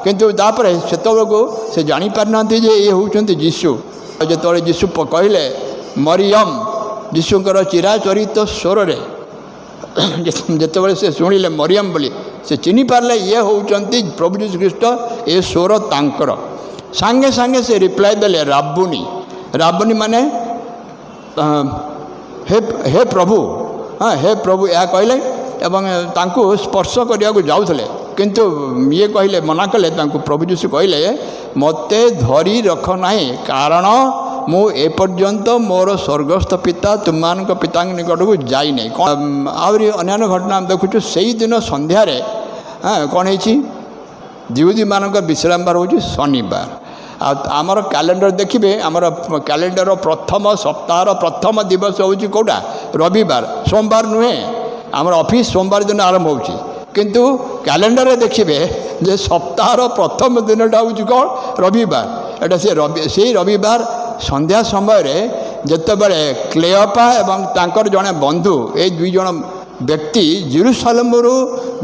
କିନ୍ତୁ ତାପରେ ସେତେବେଳକୁ ସେ ଜାଣିପାରିନାହାନ୍ତି ଯେ ଇଏ ହେଉଛନ୍ତି ଯୀଶୁ। ଯେତେବେଳେ ଯୀଶୁ କହିଲେ ମରିୟମ୍, ଯୀଶୁଙ୍କର ଚିରାଚରିତ ସ୍ୱରରେ ଯେତେବେଳେ ସେ ଶୁଣିଲେ ମରିୟମ୍ ବୋଲି, ସେ ଚିହ୍ନି ପାରିଲେ ଇଏ ହେଉଛନ୍ତି ପ୍ରଭୁ ଯୀଶୁ ଖ୍ରୀଷ୍ଟ, ଏ ସ୍ୱର ତାଙ୍କର। ସାଙ୍ଗେ ସାଙ୍ଗେ ସେ ରିପ୍ଲାଏ ଦେଲେ ରାବୁନି। ରାବୁନି ମାନେ ହେ ପ୍ରଭୁ, ହେ ପ୍ରଭୁ ଏହା କହିଲେ ଏବଂ ତାଙ୍କୁ ସ୍ପର୍ଶ କରିବାକୁ ଯାଉଥିଲେ। କିନ୍ତୁ ଇଏ କହିଲେ, ମନା କଲେ ତାଙ୍କୁ। ପ୍ରଭୁ ଯୀଶୁ କହିଲେ, ମୋତେ ଧରି ରଖ ନାହିଁ, କାରଣ ମୁଁ ଏପର୍ଯ୍ୟନ୍ତ ମୋର ସ୍ୱର୍ଗସ୍ଥ ପିତା ତୁମମାନଙ୍କ ପିତାଙ୍କ ନିକଟକୁ ଯାଇନାହିଁ। ଆହୁରି ଅନ୍ୟାନ୍ୟ ଘଟଣା ଆମେ ଦେଖୁଛୁ। ସେଇଦିନ ସନ୍ଧ୍ୟାରେ କ'ଣ ହେଇଛି, ଜିହୁଦୀମାନଙ୍କ ବିଶ୍ରାମବାର ହେଉଛି ଶନିବାର। ଆଉ ଆମର କ୍ୟାଲେଣ୍ଡର ଦେଖିବେ, ଆମର କ୍ୟାଲେଣ୍ଡର ପ୍ରଥମ ସପ୍ତାହର ପ୍ରଥମ ଦିବସ ହେଉଛି କେଉଁଟା, ରବିବାର, ସୋମବାର ନୁହେଁ। ଆମର ଅଫିସ୍ ସୋମବାର ଦିନ ଆରମ୍ଭ ହେଉଛି, କିନ୍ତୁ କ୍ୟାଲେଣ୍ଡରରେ ଦେଖିବେ ଯେ ସପ୍ତାହର ପ୍ରଥମ ଦିନଟା ହେଉଛି କ'ଣ, ରବିବାର। ଏଇଟା ସେଇ ରବିବାର ସନ୍ଧ୍ୟା ସମୟରେ ଯେତେବେଳେ କ୍ଲେଓପା ଏବଂ ତାଙ୍କର ଜଣେ ବନ୍ଧୁ, ଏଇ 2 ଜଣ ବ୍ୟକ୍ତି ଜେରୁସାଲେମରୁ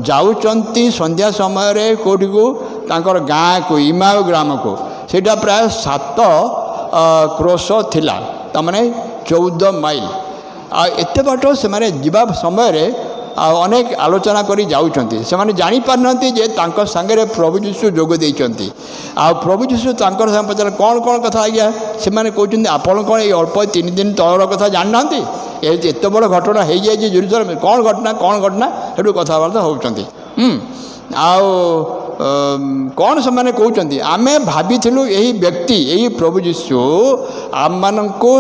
ଯାଉଛନ୍ତି ସନ୍ଧ୍ୟା ସମୟରେ କେଉଁଠିକୁ, ତାଙ୍କର ଗାଁକୁ, ଇମାଉ ଗ୍ରାମକୁ। ସେଇଟା ପ୍ରାୟ 7 କ୍ରୋଶ ଥିଲା, ତା'ମାନେ 14 ମାଇଲ। ଆଉ ଏତେ ବାଟ ସେମାନେ ଯିବା ସମୟରେ ଆଉ ଅନେକ ଆଲୋଚନା କରି ଯାଉଛନ୍ତି। ସେମାନେ ଜାଣିପାରୁନାହାନ୍ତି ଯେ ତାଙ୍କ ସାଙ୍ଗରେ ପ୍ରଭୁ ଯୀଶୁ ଯୋଗ ଦେଇଛନ୍ତି। ଆଉ ପ୍ରଭୁ ଯୀଶୁ ତାଙ୍କର ସାଙ୍ଗେ ପଚାରିଲେ, କ'ଣ କ'ଣ କଥା ଆଜ୍ଞା? ସେମାନେ କହୁଛନ୍ତି, ଆପଣ କ'ଣ ଏଇ ଅଳ୍ପ 3 ଦିନ ତଳର କଥା ଜାଣିନାହାନ୍ତି? ଏତେ ବଡ଼ ଘଟଣା ହେଇଯାଇଛି ଜେରୁସାଲେମ, କ'ଣ ଘଟଣା? ସେଠୁ କଥାବାର୍ତ୍ତା ହେଉଛନ୍ତି। ଆଉ କ'ଣ ସେମାନେ କହୁଛନ୍ତି, ଆମେ ଭାବିଥିଲୁ ଏହି ବ୍ୟକ୍ତି, ଏହି ପ୍ରଭୁ ଯୀଶୁ ଆମମାନଙ୍କୁ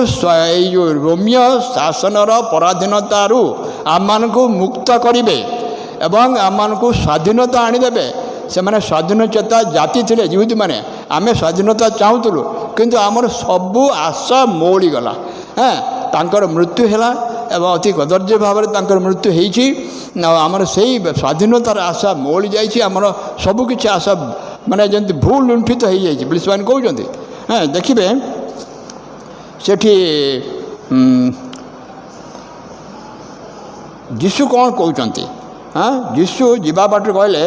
ଏଇ ଯେଉଁ ରୋମୀୟ ଶାସନର ପରାଧୀନତାରୁ ଆମମାନଙ୍କୁ ମୁକ୍ତ କରିବେ ଏବଂ ଆମମାନଙ୍କୁ ସ୍ୱାଧୀନତା ଆଣିଦେବେ। ସେମାନେ ସ୍ୱାଧୀନଚେତା ଜାତି ଥିଲେ ଜିହୁଦୀମାନେ। ଆମେ ସ୍ୱାଧୀନତା ଚାହୁଁଥିଲୁ, କିନ୍ତୁ ଆମର ସବୁ ଆଶା ମଉଳିଗଲା। ତାଙ୍କର ମୃତ୍ୟୁ ହେଲା ଏବଂ ଅତି କଦର୍ଯ୍ୟ ଭାବରେ ତାଙ୍କର ମୃତ୍ୟୁ ହେଇଛି। ଆଉ ଆମର ସେଇ ସ୍ୱାଧୀନତାର ଆଶା ମଉଳି ଯାଇଛି। ଆମର ସବୁକିଛି ଆଶା ମାନେ ଯେମିତି ଭୁଲ ଲୁଣ୍ଠିତ ହେଇଯାଇଛି ବୋଲି ସେମାନେ କହୁଛନ୍ତି। ଦେଖିବେ ସେଠି ଯୀଶୁ କ'ଣ କହୁଛନ୍ତି? ଯୀଶୁ ଯିବା ବାଟରେ କହିଲେ,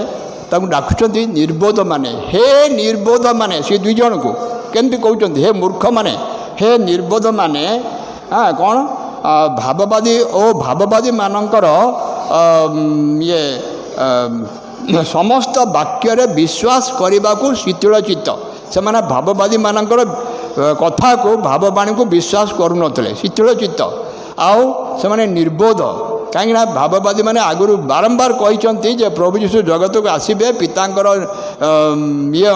ତାଙ୍କୁ ଡାକୁଛନ୍ତି ନିର୍ବୋଧମାନେ, ହେ ନିର୍ବୋଧମାନେ। ସେ 2 ଜଣଙ୍କୁ କେମିତି କହୁଛନ୍ତି, ହେ ମୂର୍ଖମାନେ, ହେ ନିର୍ବୋଧମାନେ। କ'ଣ ଭାବବାଦୀମାନଙ୍କର ସମସ୍ତ ବାକ୍ୟରେ ବିଶ୍ୱାସ କରିବାକୁ ଶିଥିଳ ଚିତ୍ତ। ସେମାନେ ଭାବବାଦୀମାନଙ୍କର କଥାକୁ, ଭାବବାଣୀକୁ ବିଶ୍ୱାସ କରୁନଥିଲେ, ଶିଥିଳ ଚିତ୍ତ। ଆଉ ସେମାନେ ନିର୍ବୋଧ, କାହିଁକିନା ଭାବବାଦୀମାନେ ଆଗରୁ ବାରମ୍ବାର କହିଛନ୍ତି ଯେ ପ୍ରଭୁ ଯୀଶୁ ଜଗତକୁ ଆସିବେ, ପିତାଙ୍କର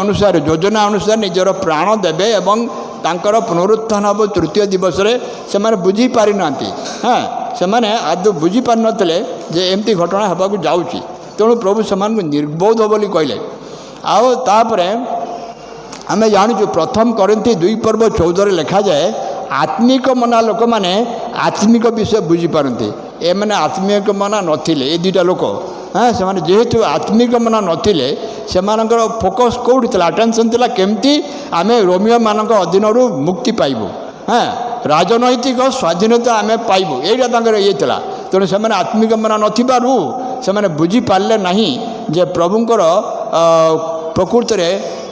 ଅନୁସାରେ, ଯୋଜନା ଅନୁସାରେ ନିଜର ପ୍ରାଣ ଦେବେ ଏବଂ ତାଙ୍କର ପୁନରୁତ୍ଥାନ ହେବ 3ୟ ଦିବସରେ। ସେମାନେ ବୁଝିପାରିନାହାନ୍ତି। ସେମାନେ ଆଦୌ ବୁଝିପାରିନଥିଲେ ଯେ ଏମିତି ଘଟଣା ହେବାକୁ ଯାଉଛି। ତେଣୁ ପ୍ରଭୁ ସେମାନଙ୍କୁ ନିର୍ବୋଧ ବୋଲି କହିଲେ। ଆଉ ତାପରେ ଆମେ ଜାଣିଛୁ 1 କରିନ୍ଥୀ 2:14 ଲେଖାଯାଏ, ଆତ୍ମିକ ମନା ଲୋକମାନେ ଆତ୍ମିକ ବିଷୟ ବୁଝିପାରନ୍ତି। ଏମାନେ ଆତ୍ମିକ ମନା ନଥିଲେ, ଏ 2ଟା ଲୋକ। ସେମାନେ ଯେହେତୁ ଆତ୍ମିକ ମନା ନଥିଲେ, ସେମାନଙ୍କର ଫୋକସ୍ କେଉଁଠି ଥିଲା, ଆଟେନସନ୍ ଥିଲା କେମିତି ଆମେ ରୋମିଓମାନଙ୍କ ଅଧୀନରୁ ମୁକ୍ତି ପାଇବୁ, ରାଜନୈତିକ ସ୍ୱାଧୀନତା ଆମେ ପାଇବୁ, ଏଇଟା ତାଙ୍କର ଇଏ ଥିଲା। ତେଣୁ ସେମାନେ ଆତ୍ମିକ ମନା ନଥିବାରୁ ସେମାନେ ବୁଝିପାରିଲେ ନାହିଁ ଯେ ପ୍ରଭୁଙ୍କର ପ୍ରକୃତରେ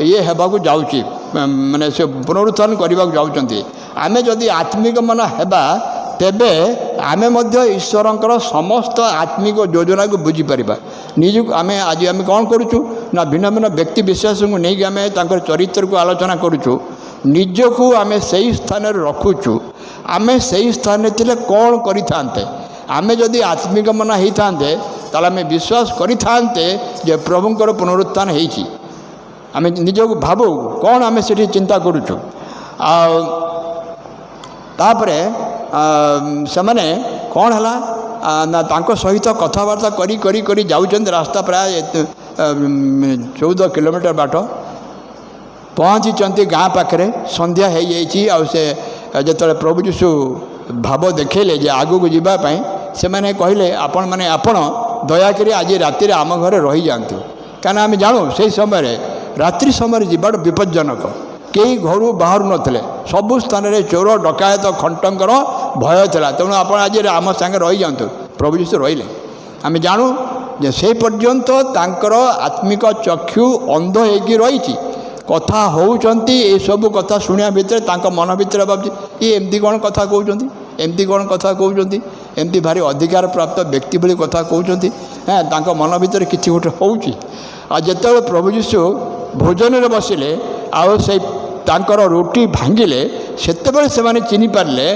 ଇଏ ହେବାକୁ ଯାଉଛି, ମାନେ ସେ ପୁନରୁତ୍ଥାନ କରିବାକୁ ଯାଉଛନ୍ତି। आमे जदि आत्मिक मन हेबा तेबे आमे मध्य ईश्वरंकर समस्त आत्मिक योजना को बुझी परिबा। निजक आमे आज आमे कौन करूछु ना भिन्न भिन्न व्यक्ति विशेष को नहीं आमे तांकर चरित्र को आलोचना करूछु, निजको आमे सही स्थान रे रखुछु। आमे सही स्थान रे थिले कौन करि थांते, आमे जदि आत्मिक मन हेई थांते ताले आमे विश्वास करि थांते जे प्रभुंकर पुनरुत्थान हेइछि। आमे निजको भाबो कौन आमे सेठी चिंता करूछु। आ तापरे सेमाने कौन हला ना तांको सहित कथबार्ता करी करी करी जाउछन। रास्ता प्राय 14 किलोमीटर बाट पहुँची गाँ पाखे संध्या हो जाइए। आ से जो प्रभु जीशु भाव देखेले जे आगू को जीवाई से मैंने कहले आपण मैंने आपण दयाकोरी आज राति आम घरे रही जातु, क्या आम जानू से समय रात्रि समय जीवाट विपज्जनक। कई घर बाहर नथिले, सबु स्थान में चोर डकायत खंटंकर भय था। तेणु आप आज आम सांगे रही जातु। प्रभु जीशु रहिले आम जानू जे से पर्यंत तांकर आत्मिक चक्षु अंध होगी रही कथा होउचंती। ए सब कथा शुणिया भितर मन भितर भावुँ ये एमती कौन कथा कहते, एमती कौन कथा कहते, एमती भारी अधिकार प्राप्त व्यक्ति भली कथा कहते। हाँ तांको मन भितर किसी गोटे होउची। आ जेतेबेले प्रभु जीशु भोजन रे बसिले आउ से तांकर रोटी भांगिले सेतेबेले से माने चिन्हि पारले,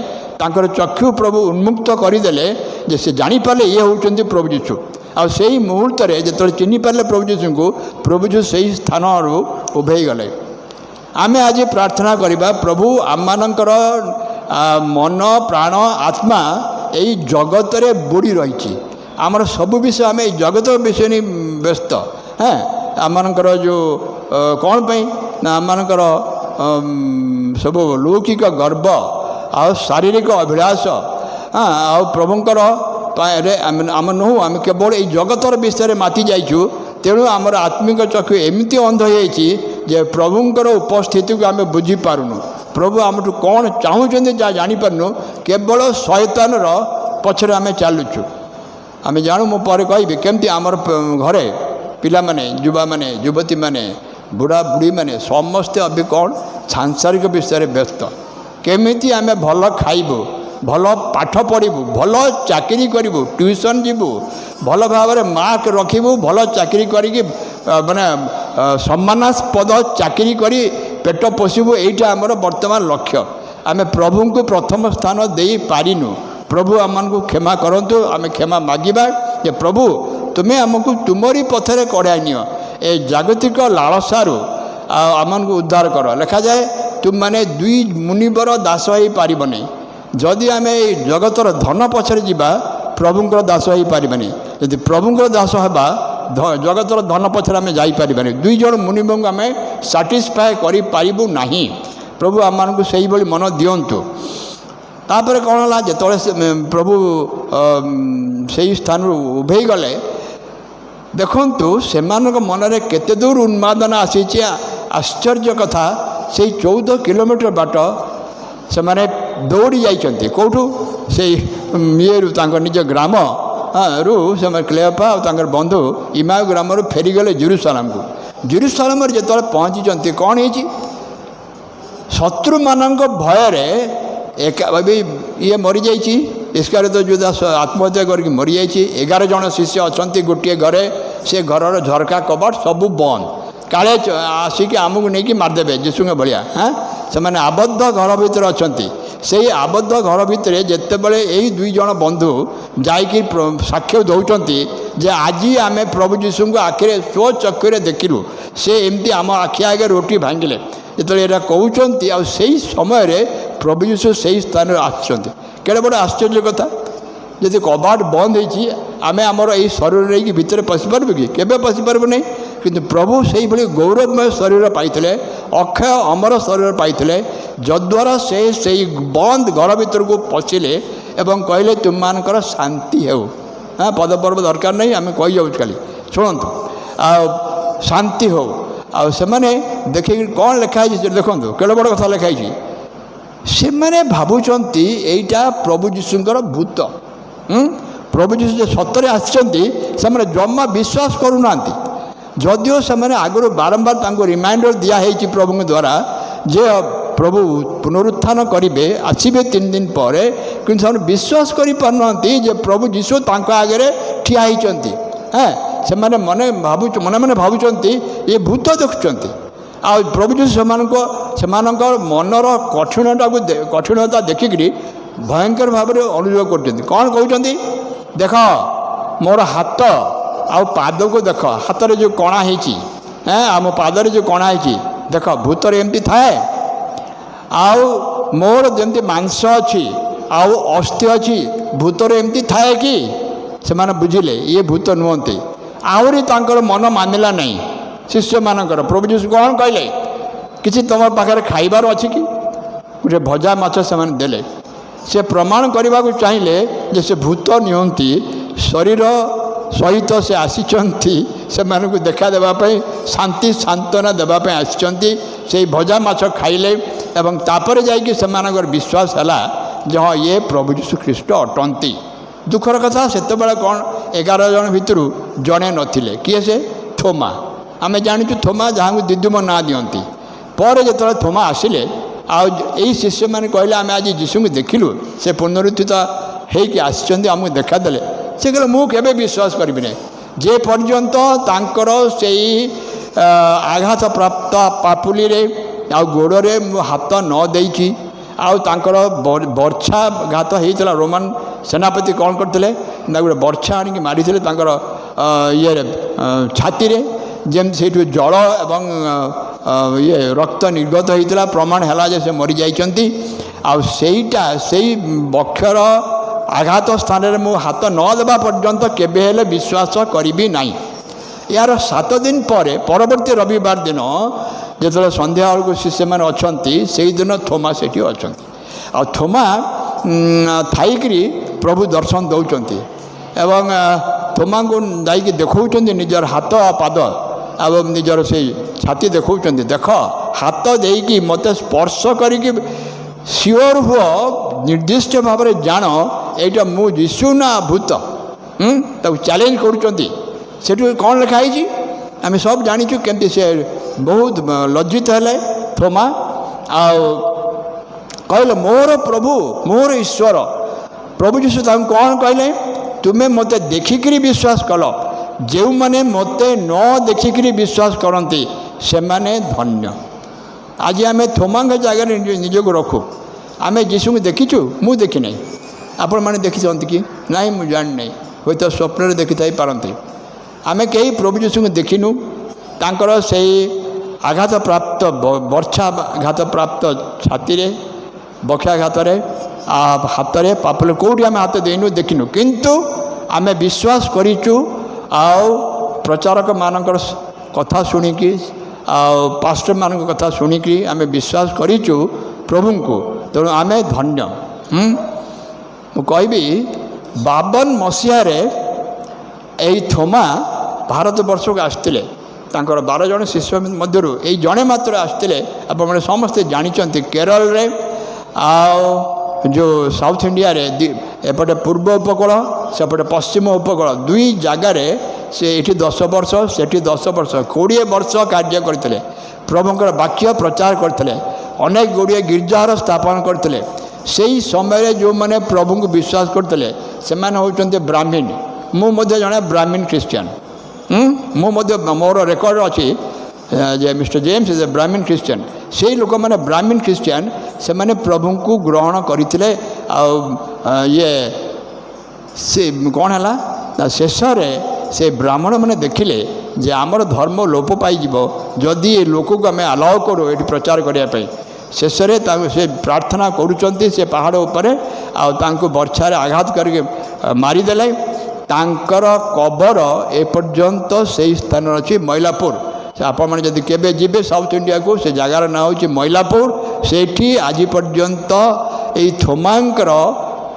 तांकर चक्षु प्रभु उन्मुक्त करदेले जे से जानी पारले ये होउचंती प्रभु जीशु। आ से मुहूर्त जो चिन्हि पारे प्रभु जीशु को, प्रभु जीशु से स्थान उभे गले। आमे आज प्रार्थना करिबा प्रभु आममानकर मन प्राण आत्मा यही जगत रे बुड़ी रही। आमर सब विषय आम जगत विषय नहीं व्यस्त। हाँ आमर जो कौन पाई ना आमर सब लौकिक गर्व आ शारीरिक अभिलाष। हाँ आ प्रभुंकर आम नहु आम केवल ये जगतर विषय माति जाइछु। तेणु आमर आत्मिक चक्षु एमती अंध हो प्रभुंकर उपस्थिति को आम बुझीपारुनु। प्रभु आमठू कौन चाहूँ जहाँ जानीपारनु, केवल शैतान पछरे आम चलुचु। आम जानू मु पर कहि केमती आमर घरे पिला माने युवा माने युवती माने बुढ़ा बुढ़ी माने समस्ते अभी कौन सांसारिक विषय व्यस्त। केमिति आम भल खाइबु, भल पाठ पढ़ू, भल चाकरी करूँ, ट्यूशन जीवु, भल भाव मार्क रखू, भल चाकरी करी माने सम्मानास्पद चाकरी करी पेट पोषिबु। एटा आमर वर्तमान लक्ष्य। आम प्रभु को प्रथम स्थान दे पारिनु। प्रभु आमको क्षमा करंतु। आम क्षमा मागिबा जे प्रभु तुम्हें आमको तुमरी पथरे कड़ाई नियो, ए जागतिक लालसारू आमको उद्धार कर। लिखा जाए तुम माने दुई मुनिवर दास हो पारिबनी। जदि आम जगतर धन पछरे जीवा प्रभुंकर दास हो पारिबानी। यदि प्रभुंकर दास होबा जगतर धन पछरे आम जाई पारिबानी। दुई जन मुनिबों आम साटिस्फाए करि पारिबु नाही। प्रभु आमको सही भली मन दियंतु। तापर कौन है जो प्रभु से स्थान उभे गले देखु से मन में केते दूर उन्मादना आसी। आश्चर्य कथा से 14 किलोमीटर बाट से माने दौड़ी जाइछन्ति। कौटू से ये निज ग्राम रु से क्लेपा और बंधु इमाउ ग्राम फेरीगले जेरुसालेम को। जेरुसालेम जो पहुँची कौन है शत्रु मान भय एक ये मरी जाइए। इस्कारियोत जुदास आत्महत्या करके मरी जाइए। 11 जन शिष्य अच्छा गोटे घरे, से घर झरका कबाट सबू बंद। काले आसिक आमको नहीं मारदेवे जीशु भाया। हाँ से मैंने आबद्ध घर भितर अच्छा। से आबद्ध घर भितर जिते बड़े यही 2 जन बंधु जाकि साक्ष्य दौरान जे आज आम प्रभु जीशु को आखिरे स्वचक्षुरे देखिलु। से एमती आम आखि आगे रोटी भांगिले जो यहाँ कहते आ समय प्रभु जीशु से स्थान आसुँच। केड़े बड़े आश्चर्य कथा। जदि कबाट बंद होती आम आमर यही शरीर नहीं भितर पशिपारू कि केवे पशिपारू नहीं। किंतु प्रभु से भाई गौरवमय शरीर पाइले, अक्षय अमर शरीर पाइले, जद्वारा से बंद घर भीतर को पशिले एवं कहले तुम मानकर शांति हो। हाँ पदपर्व दरकार नहीं, आम कही जाऊँ खाली शुणु आ शांति हो। आ से देख कौन लिखाई देखो केड़े बड़ कथा लिखाई। से मैंने भावुंट यहीटा प्रभु जीशुंकर भूत। प्रभु जीशु जो सतरे आसछन्ति से जमा विश्वास करूना। जदिओ से आगुरी बारंबार रिमाइंडर दिया है प्रभु द्वारा जे ପ୍ରଭୁ ପୁନରୁତ୍ଥାନ କରିବେ, ଆସିବେ 3 ଦିନ ପରେ, କିନ୍ତୁ ସେମାନେ ବିଶ୍ୱାସ କରିପାରୁନାହାନ୍ତି ଯେ ପ୍ରଭୁ ଯୀଶୁ ତାଙ୍କ ଆଗରେ ଠିଆ ହେଇଛନ୍ତି। ସେମାନେ ମନେ ମନେ ଭାବୁଛନ୍ତି ଏ ଭୂତ ଦେଖୁଛନ୍ତି। ଆଉ ପ୍ରଭୁ ଯୀଶୁ ସେମାନଙ୍କର ମନର କଠିନତା ଦେଖିକରି ଭୟଙ୍କର ଭାବରେ ଅନୁଭବ କରୁଛନ୍ତି। କ'ଣ କହୁଛନ୍ତି? ଦେଖ ମୋର ହାତ ଆଉ ପାଦକୁ ଦେଖ, ହାତରେ ଯେଉଁ କଣା ହେଇଛି, ଆମ ପାଦରେ ଯେଉଁ କଣା ହେଇଛି ଦେଖ, ଭୂତରେ ଏମିତି ଥାଏ। ଆଉ ମୋର ଯେମିତି ମାଂସ ଅଛି ଆଉ ଅସ୍ଥି ଅଛି, ଭୂତରେ ଏମିତି ଥାଏ କି? ସେମାନେ ବୁଝିଲେ ଇଏ ଭୂତ ନୁହନ୍ତି। ଆହୁରି ତାଙ୍କର ମନ ମାନିଲା ନାହିଁ ଶିଷ୍ୟମାନଙ୍କର। ପ୍ରଭୁ ଯୀଶୁ କ'ଣ କହିଲେ? କିଛି ତୁମ ପାଖରେ ଖାଇବାର ଅଛି କି? ଗୋଟେ ଭଜା ମାଛ ସେମାନେ ଦେଲେ। ସେ ପ୍ରମାଣ କରିବାକୁ ଚାହିଁଲେ ଯେ ସେ ଭୂତ ନୁହନ୍ତି, ଶରୀର ସହିତ ସେ ଆସିଛନ୍ତି ସେମାନଙ୍କୁ ଦେଖା ଦେବା ପାଇଁ, ଶାନ୍ତି ସାନ୍ତ୍ୱନା ଦେବା ପାଇଁ ଆସିଛନ୍ତି। ସେଇ ଭଜା ମାଛ ଖାଇଲେ ଏବଂ ତାପରେ ଯାଇକି ସେମାନଙ୍କର ବିଶ୍ୱାସ ହେଲା ଯେ ହଁ ଇଏ ପ୍ରଭୁ ଯୀଶୁ ଖ୍ରୀଷ୍ଟ ଅଟନ୍ତି। ଦୁଃଖର କଥା, ସେତେବେଳେ କ'ଣ 11 ଜଣ ଭିତରୁ ଜଣେ ନଥିଲେ। କିଏ ସେ? ଥୋମା। ଆମେ ଜାଣିଛୁ ଥୋମା ଯାହାଙ୍କୁ ଦିଦୁମ ନାଁ ଦିଅନ୍ତି। ପରେ ଯେତେବେଳେ ଥୋମା ଆସିଲେ ଆଉ ଏଇ ଶିଷ୍ୟମାନେ କହିଲେ ଆମେ ଆଜି ଯୀଶୁଙ୍କୁ ଦେଖିଲୁ, ସେ ପୁନରୁତ୍ଥିତ ହେଇକି ଆସିଛନ୍ତି, ଆମକୁ ଦେଖାଦେଲେ। ସେ କହିଲେ ମୁଁ କେବେ ବିଶ୍ୱାସ କରିବି ନାହିଁ ଯେ ପର୍ଯ୍ୟନ୍ତ ତାଙ୍କର ସେଇ ଆଘାତ ପ୍ରାପ୍ତ ପାପୁଲିରେ ଆଉ ଗୋଡ଼ରେ ମୁଁ ହାତ ନ ଦେଇଛି। ଆଉ ତାଙ୍କର ବର୍ଚ୍ଛା ଘାତ ହେଇଥିଲା। ରୋମାନ ସେନାପତି କ'ଣ କରିଥିଲେ ନା ଗୋଟେ ବର୍ଚ୍ଛା ଆଣିକି ମାରିଥିଲେ ତାଙ୍କର ଇଏରେ ଛାତିରେ, ଯେମିତି ସେଇଠୁ ଜଳ ଏବଂ ରକ୍ତ ନିର୍ଗତ ହେଇଥିଲା, ପ୍ରମାଣ ହେଲା ଯେ ସେ ମରିଯାଇଛନ୍ତି। ଆଉ ସେଇ ବକ୍ଷର ଆଘାତ ସ୍ଥାନରେ ମୁଁ ହାତ ନ ଦେବା ପର୍ଯ୍ୟନ୍ତ କେବେ ହେଲେ ବିଶ୍ୱାସ କରିବି ନାହିଁ। ଏହାର 7 ଦିନ ପରେ ପରବର୍ତ୍ତୀ ରବିବାର ଦିନ ଯେତେବେଳେ ସନ୍ଧ୍ୟାବେଳକୁ ଶିଷ୍ୟମାନେ ଅଛନ୍ତି, ସେଇଦିନ ଥୋମା ସେଠି ଅଛନ୍ତି। ଆଉ ଥୋମା ଥାଇକରି ପ୍ରଭୁ ଦର୍ଶନ ଦେଉଛନ୍ତି ଏବଂ ଥୋମାଙ୍କୁ ଯାଇକି ଦେଖାଉଛନ୍ତି ନିଜର ହାତ ପାଦ ଏବଂ ନିଜର ସେଇ ଛାତି ଦେଖାଉଛନ୍ତି। ଦେଖ, ହାତ ଦେଇକି ମୋତେ ସ୍ପର୍ଶ କରିକି ସିଓର ହୁଅ, ନିର୍ଦ୍ଦିଷ୍ଟ ଭାବରେ ଜାଣ ଏଇଟା ମୁଁ ଯୀଶୁ ନା ଭୂତ। ତାକୁ ଚ୍ୟାଲେଞ୍ଜ କରୁଛନ୍ତି। ସେଠୁ କ'ଣ ଲେଖା ହେଇଛି ଆମେ ସବୁ ଜାଣିଛୁ କେମିତି ସେ ବହୁତ ଲଜ୍ଜିତ ହେଲେ ଥୋମା। ଆଉ କହିଲେ ମୋର ପ୍ରଭୁ, ମୋର ଈଶ୍ୱର। ପ୍ରଭୁ ଯୀଶୁ ତାଙ୍କୁ କ'ଣ କହିଲେ? ତୁମେ ମୋତେ ଦେଖିକିରି ବିଶ୍ୱାସ କଲ, ଯେଉଁମାନେ ମୋତେ ନ ଦେଖିକିରି ବିଶ୍ୱାସ କରନ୍ତି ସେମାନେ ଧନ୍ୟ। ଆଜି ଆମେ ଥୋମାଙ୍କ ଜାଗାରେ ନିଜକୁ ରଖୁ। ଆମେ ଯୀଶୁଙ୍କୁ ଦେଖିଛୁ? ମୁଁ ଦେଖିନାହିଁ। ଆପଣମାନେ ଦେଖିଛନ୍ତି କି? ନାହିଁ, ମୁଁ ଜାଣିନାହିଁ। ହୁଏତ ସ୍ୱପ୍ନରେ ଦେଖିଥାଇ ପାରନ୍ତି। ଆମେ କେହି ପ୍ରଭୁ ଯୀଶୁଙ୍କୁ ଦେଖିନୁ। ତାଙ୍କର ସେଇ ଆଘାତପ୍ରାପ୍ତ ବର୍ଚ୍ଛା ଆଘାତପ୍ରାପ୍ତ ଛାତିରେ, ବକ୍ଷାଘାତରେ, ହାତରେ, ପାପରେ କେଉଁଠି ଆମେ ହାତ ଦେଇନୁ, ଦେଖିନୁ। କିନ୍ତୁ ଆମେ ବିଶ୍ୱାସ କରିଛୁ ଆଉ ପ୍ରଚାରକମାନଙ୍କର କଥା ଶୁଣିକି ଆଉ ପାଷ୍ଟରମାନଙ୍କ କଥା ଶୁଣିକି ଆମେ ବିଶ୍ୱାସ କରିଛୁ ପ୍ରଭୁଙ୍କୁ। ତେଣୁ ଆମେ ଧନ୍ୟ। ମୁଁ କହିବି 52 ମସିହାରେ ଏଇ ଥୋମା ଭାରତବର୍ଷକୁ ଆସିଥିଲେ। ତାଙ୍କର 12 ଜଣ ଶିଷ୍ୟ ମଧ୍ୟରୁ ଏଇ ଜଣେ ମାତ୍ର ଆସିଥିଲେ। ଆପଣମାନେ ସମସ୍ତେ ଜାଣିଛନ୍ତି କେରଳରେ ଆଉ ଯେଉଁ ସାଉଥ୍ ଇଣ୍ଡିଆରେ ଏପଟେ ପୂର୍ବ ଉପକୂଳ ସେପଟେ ପଶ୍ଚିମ ଉପକୂଳ 2 ଜାଗାରେ ସେ ଏଠି 10 ବର୍ଷ ସେଠି 10 ବର୍ଷ 20 ବର୍ଷ କାର୍ଯ୍ୟ କରିଥିଲେ। ପ୍ରଭୁଙ୍କର ବାକ୍ୟ ପ୍ରଚାର କରିଥିଲେ। ଅନେକ ଗୁଡ଼ିଏ ଗିର୍ଜାଘର ସ୍ଥାପନ କରିଥିଲେ। ସେହି ସମୟରେ ଯେଉଁମାନେ ପ୍ରଭୁଙ୍କୁ ବିଶ୍ୱାସ କରୁଥିଲେ ସେମାନେ ହେଉଛନ୍ତି ବ୍ରାହ୍ମୀଣ। ମୁଁ ମଧ୍ୟ ଜଣେ ବ୍ରାହ୍ମୀଣ ଖ୍ରୀଷ୍ଟିଆନ। ମୁଁ ମଧ୍ୟ ମୋର ରେକର୍ଡ଼ ଅଛି ଯେ mister James is a Brahmin Christian. ସେହି ଲୋକମାନେ ବ୍ରାହ୍ମୀଣ ଖ୍ରୀଷ୍ଟିଆନ, ସେମାନେ ପ୍ରଭୁଙ୍କୁ ଗ୍ରହଣ କରିଥିଲେ। ଆଉ ସେ କ'ଣ ହେଲା ନା ଶେଷରେ ସେ ବ୍ରାହ୍ମଣମାନେ ଦେଖିଲେ ଯେ ଆମର ଧର୍ମ ଲୋପ ପାଇଯିବ ଯଦି ଏ ଲୋକକୁ ଆମେ ଆଲାଉ କରୁ ଏଠି ପ୍ରଚାର କରିବା ପାଇଁ। ଶେଷରେ ତାଙ୍କୁ ସେ ପ୍ରାର୍ଥନା କରୁଛନ୍ତି ସେ ପାହାଡ଼ ଉପରେ, ଆଉ ତାଙ୍କୁ ବର୍ଚ୍ଛାରେ ଆଘାତ କରିକି ମାରିଦେଲେ। ତାଙ୍କର କବର ଏପର୍ଯ୍ୟନ୍ତ ସେଇ ସ୍ଥାନରେ ଅଛି, ମଇଲାପୁର। ଆପଣମାନେ ଯଦି କେବେ ଯିବେ ସାଉଥ୍ ଇଣ୍ଡିଆକୁ, ସେ ଜାଗାର ନାଁ ହେଉଛି ମଇଲାପୁର। ସେଇଠି ଆଜି ପର୍ଯ୍ୟନ୍ତ ଏଇ ଥୋମାଙ୍କର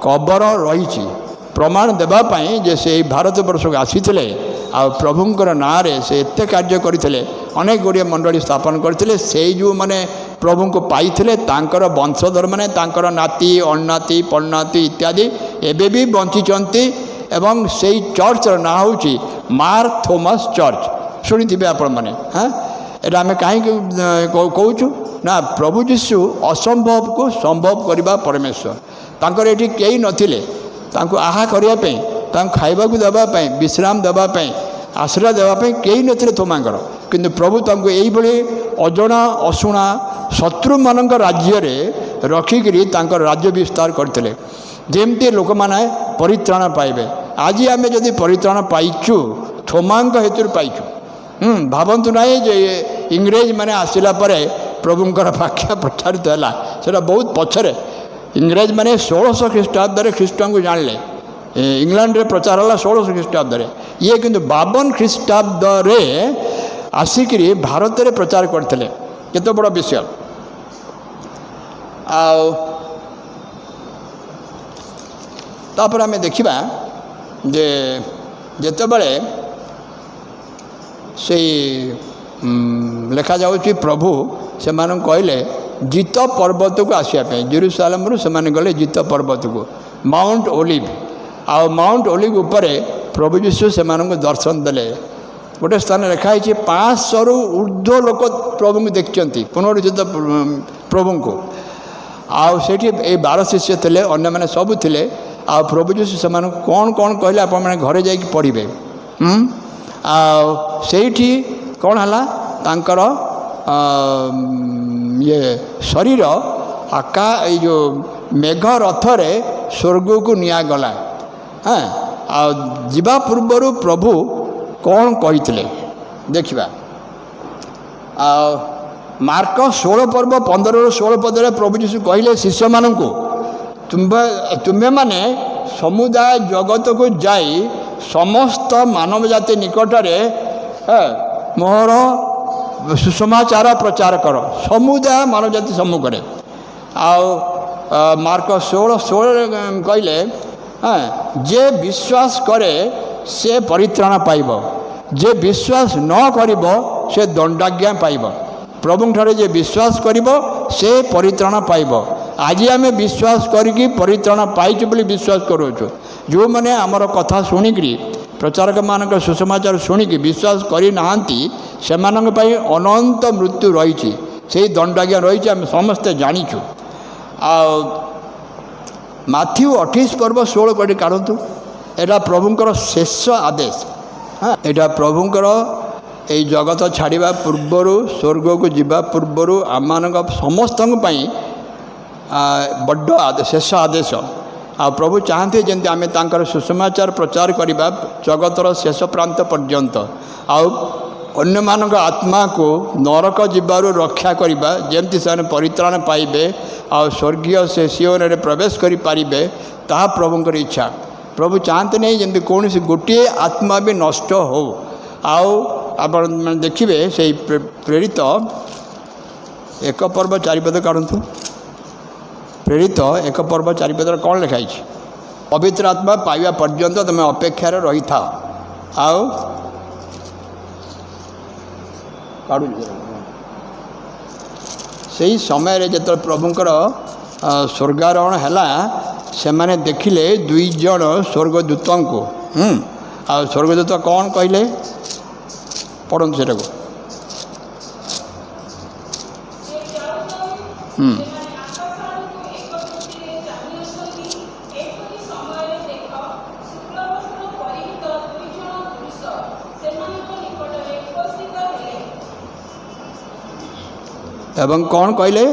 କବର ରହିଛି, ପ୍ରମାଣ ଦେବା ପାଇଁ ଯେ ସେ ଏଇ ଭାରତବର୍ଷକୁ ଆସିଥିଲେ ଆଉ ପ୍ରଭୁଙ୍କର ନାଁରେ ସେ ଏତେ କାର୍ଯ୍ୟ କରିଥିଲେ। ଅନେକ ଗୁଡ଼ିଏ ମଣ୍ଡଳୀ ସ୍ଥାପନ କରିଥିଲେ। ସେଇ ଯେଉଁମାନେ ପ୍ରଭୁଙ୍କୁ ପାଇଥିଲେ ତାଙ୍କର ବଂଶଧରମାନେ, ତାଙ୍କର ନାତି ଅଣନାତି ପଣନାତି ଇତ୍ୟାଦି ଏବେ ବି ବଞ୍ଚିଛନ୍ତି। ଏବଂ ସେଇ ଚର୍ଚ୍ଚର ନାଁ ହେଉଛି ମାର ଥୋମାସ ଚର୍ଚ୍ଚ। ଶୁଣିଥିବେ ଆପଣମାନେ। ଏଇଟା ଆମେ କାହିଁକି କହୁଛୁ ନା ପ୍ରଭୁ ଯୀଶୁ ଅସମ୍ଭବକୁ ସମ୍ଭବ କରିବା ପରମେଶ୍ୱର। ତାଙ୍କର ଏଠି କେହି ନଥିଲେ ତାଙ୍କୁ ଆହା କରିବା ପାଇଁ, ତାଙ୍କୁ ଖାଇବାକୁ ଦେବା ପାଇଁ, ବିଶ୍ରାମ ଦେବା ପାଇଁ, ଆଶ୍ରୟ ଦେବା ପାଇଁ କେହି ନଥିଲେ ତୋମାଙ୍କର। କିନ୍ତୁ ପ୍ରଭୁ ତାଙ୍କୁ ଏଇଭଳି ଅଜଣା ଅଶୁଣା ଶତ୍ରୁମାନଙ୍କ ରାଜ୍ୟରେ ରଖିକିରି ତାଙ୍କର ରାଜ୍ୟ ବିସ୍ତାର କରିଥିଲେ, ଯେମିତି ଲୋକମାନେ ପରିତ୍ରାଣ ପାଇବେ। ଆଜି ଆମେ ଯଦି ପରିତ୍ରାଣ ପାଇଛୁ ଥୋମାଙ୍କ ହେତୁରୁ ପାଇଛୁ। ଭାବନ୍ତୁ ନାହିଁ ଯେ ଇଂରେଜମାନେ ଆସିଲା ପରେ ପ୍ରଭୁଙ୍କର ବାକ୍ୟ ପ୍ରଚାରିତ ହେଲା, ସେଟା ବହୁତ ପଛରେ। ଇଂରେଜମାନେ 1600 ଖ୍ରୀଷ୍ଟାବ୍ଦରେ ଖ୍ରୀଷ୍ଟଙ୍କୁ ଜାଣିଲେ, ଇଂଲଣ୍ଡରେ ପ୍ରଚାର ହେଲା 1600 ଖ୍ରୀଷ୍ଟାବ୍ଦରେ। ଇଏ କିନ୍ତୁ 52 ଖ୍ରୀଷ୍ଟାବ୍ଦରେ ଆସିକିରି ଭାରତରେ ପ୍ରଚାର କରିଥିଲେ। କେତେ ବଡ଼ ବିଷୟ। ଆଉ ତାପରେ ଆମେ ଦେଖିବା ଯେ ଯେତେବେଳେ ସେଇ ଲେଖାଯାଉଛି ପ୍ରଭୁ ସେମାନଙ୍କୁ କହିଲେ ଜିତ ପର୍ବତକୁ ଆସିବା ପାଇଁ। ଜେରୁସାଲେମରୁ ସେମାନେ ଗଲେ ଜିତ ପର୍ବତକୁ, ମାଉଣ୍ଟ ଓଲିଭ। ଆଉ ମାଉଣ୍ଟ ଓଲିଭ ଉପରେ ପ୍ରଭୁ ଯୀଶୁ ସେମାନଙ୍କୁ ଦର୍ଶନ ଦେଲେ। ଗୋଟେ ସ୍ଥାନ ଲେଖା ହେଇଛି 500ରୁ ଉର୍ଦ୍ଧ୍ୱ ଲୋକ ପ୍ରଭୁଙ୍କୁ ଦେଖିଛନ୍ତି, ପୁନରୁଦ୍ଧିତ ପ୍ରଭୁଙ୍କୁ। ଆଉ ସେଇଠି ଏଇ 12 ଶିଷ୍ୟ ଥିଲେ, ଅନ୍ୟମାନେ ସବୁ ଥିଲେ। ଆଉ ପ୍ରଭୁ ଯୀଶୁ ସେମାନଙ୍କୁ କ'ଣ କ'ଣ କହିଲେ ଆପଣମାନେ ଘରେ ଯାଇକି ପଢ଼ିବେ। ଆଉ ସେଇଠି କ'ଣ ହେଲା, ତାଙ୍କର ଇଏ ଶରୀର ଏଇ ଯେଉଁ ମେଘ ରଥରେ ସ୍ୱର୍ଗକୁ ନିଆଗଲା। ଆଉ ଯିବା ପୂର୍ବରୁ ପ୍ରଭୁ କ'ଣ କହିଥିଲେ ଦେଖିବା। ଆଉ ମାର୍କ 16 ପର୍ବ 15ରୁ 16 ପଦରେ ପ୍ରଭୁ ଯୀଶୁ କହିଲେ ଶିଷ୍ୟମାନଙ୍କୁ, ତୁମେମାନେ ସମୁଦାୟ ଜଗତକୁ ଯାଇ ସମସ୍ତ ମାନବ ଜାତି ନିକଟରେ ମୋର ସୁସମାଚାର ପ୍ରଚାର କର, ସମୁଦାୟ ମାନବ ଜାତି ସମ୍ମୁଖରେ। ଆଉ ମାର୍କ 16:16ରେ କହିଲେ ଯେ ବିଶ୍ୱାସ କରେ ସେ ପରିତ୍ରାଣ ପାଇବ, ଯେ ବିଶ୍ୱାସ ନ କରିବ ସେ ଦଣ୍ଡାଜ୍ଞା ପାଇବ। ପ୍ରଭୁଙ୍କଠାରେ ଯେ ବିଶ୍ୱାସ କରିବ ସେ ପରିତ୍ରାଣ ପାଇବ। ଆଜି ଆମେ ବିଶ୍ୱାସ କରିକି ପରିତ୍ରାଣ ପାଇଛୁ ବୋଲି ବିଶ୍ୱାସ କରୁଛୁ। ଯେଉଁମାନେ ଆମର କଥା ଶୁଣିକିରି ପ୍ରଚାରକମାନଙ୍କ ସୁସମାଚାର ଶୁଣିକି ବିଶ୍ୱାସ କରିନାହାନ୍ତି ସେମାନଙ୍କ ପାଇଁ ଅନନ୍ତ ମୃତ୍ୟୁ ରହିଛି, ସେଇ ଦଣ୍ଡାଜ୍ଞା ରହିଛି, ଆମେ ସମସ୍ତେ ଜାଣିଛୁ। ଆଉ ମାଥ୍ୟୁ 28 ପର୍ବ 16 କରି କାଢ଼ନ୍ତୁ। ଏଇଟା ପ୍ରଭୁଙ୍କର ଶେଷ ଆଦେଶ। ଏଇଟା ପ୍ରଭୁଙ୍କର ଏଇ ଜଗତ ଛାଡ଼ିବା ପୂର୍ବରୁ, ସ୍ୱର୍ଗକୁ ଯିବା ପୂର୍ବରୁ ଆମମାନଙ୍କ ସମସ୍ତଙ୍କ ପାଇଁ ବଡ଼ ଶେଷ ଆଦେଶ। ଆଉ ପ୍ରଭୁ ଚାହାନ୍ତି ଯେମିତି ଆମେ ତାଙ୍କର ସୁସମାଚାର ପ୍ରଚାର କରିବା ଜଗତର ଶେଷ ପ୍ରାନ୍ତ ପର୍ଯ୍ୟନ୍ତ। ଆଉ ଅନ୍ୟମାନଙ୍କ ଆତ୍ମାକୁ ନରକ ଯିବାରୁ ରକ୍ଷା କରିବା, ଯେମିତି ସେମାନେ ପରିତ୍ରାଣ ପାଇବେ ଆଉ ସ୍ୱର୍ଗୀୟ ସେ ସିଓନରେ ପ୍ରବେଶ କରିପାରିବେ, ତାହା ପ୍ରଭୁଙ୍କର ଇଚ୍ଛା। ପ୍ରଭୁ ଚାହାନ୍ତି ନାହିଁ ଯେମିତି କୌଣସି ଗୋଟିଏ ଆତ୍ମା ବି ନଷ୍ଟ ହେଉ। ଆଉ ଆପଣ ଦେଖିବେ ସେଇ ପ୍ରେରିତ 1 ପର୍ବ 4 ପଦ କାଢ଼ନ୍ତୁ। ପ୍ରେରିତ 1 ପର୍ବ 4 ପଦରେ କ'ଣ ଲେଖା ହେଇଛି? ପବିତ୍ର ଆତ୍ମା ପାଇବା ପର୍ଯ୍ୟନ୍ତ ତୁମେ ଅପେକ୍ଷାରେ ରହିଥାଅ। ଆଉ ସେହି ସମୟରେ ଯେତେବେଳେ ପ୍ରଭୁଙ୍କର ସ୍ୱର୍ଗାରୋହଣ ହେଲା, ସେମାନେ ଦେଖିଲେ 2 ଜଣ ସ୍ୱର୍ଗଦୂତଙ୍କୁ। ଆଉ ସ୍ୱର୍ଗଦୂତ କ'ଣ କହିଲେ ପଢ଼ନ୍ତୁ ସେଟାକୁ। ଏବଂ କ'ଣ କହିଲେ?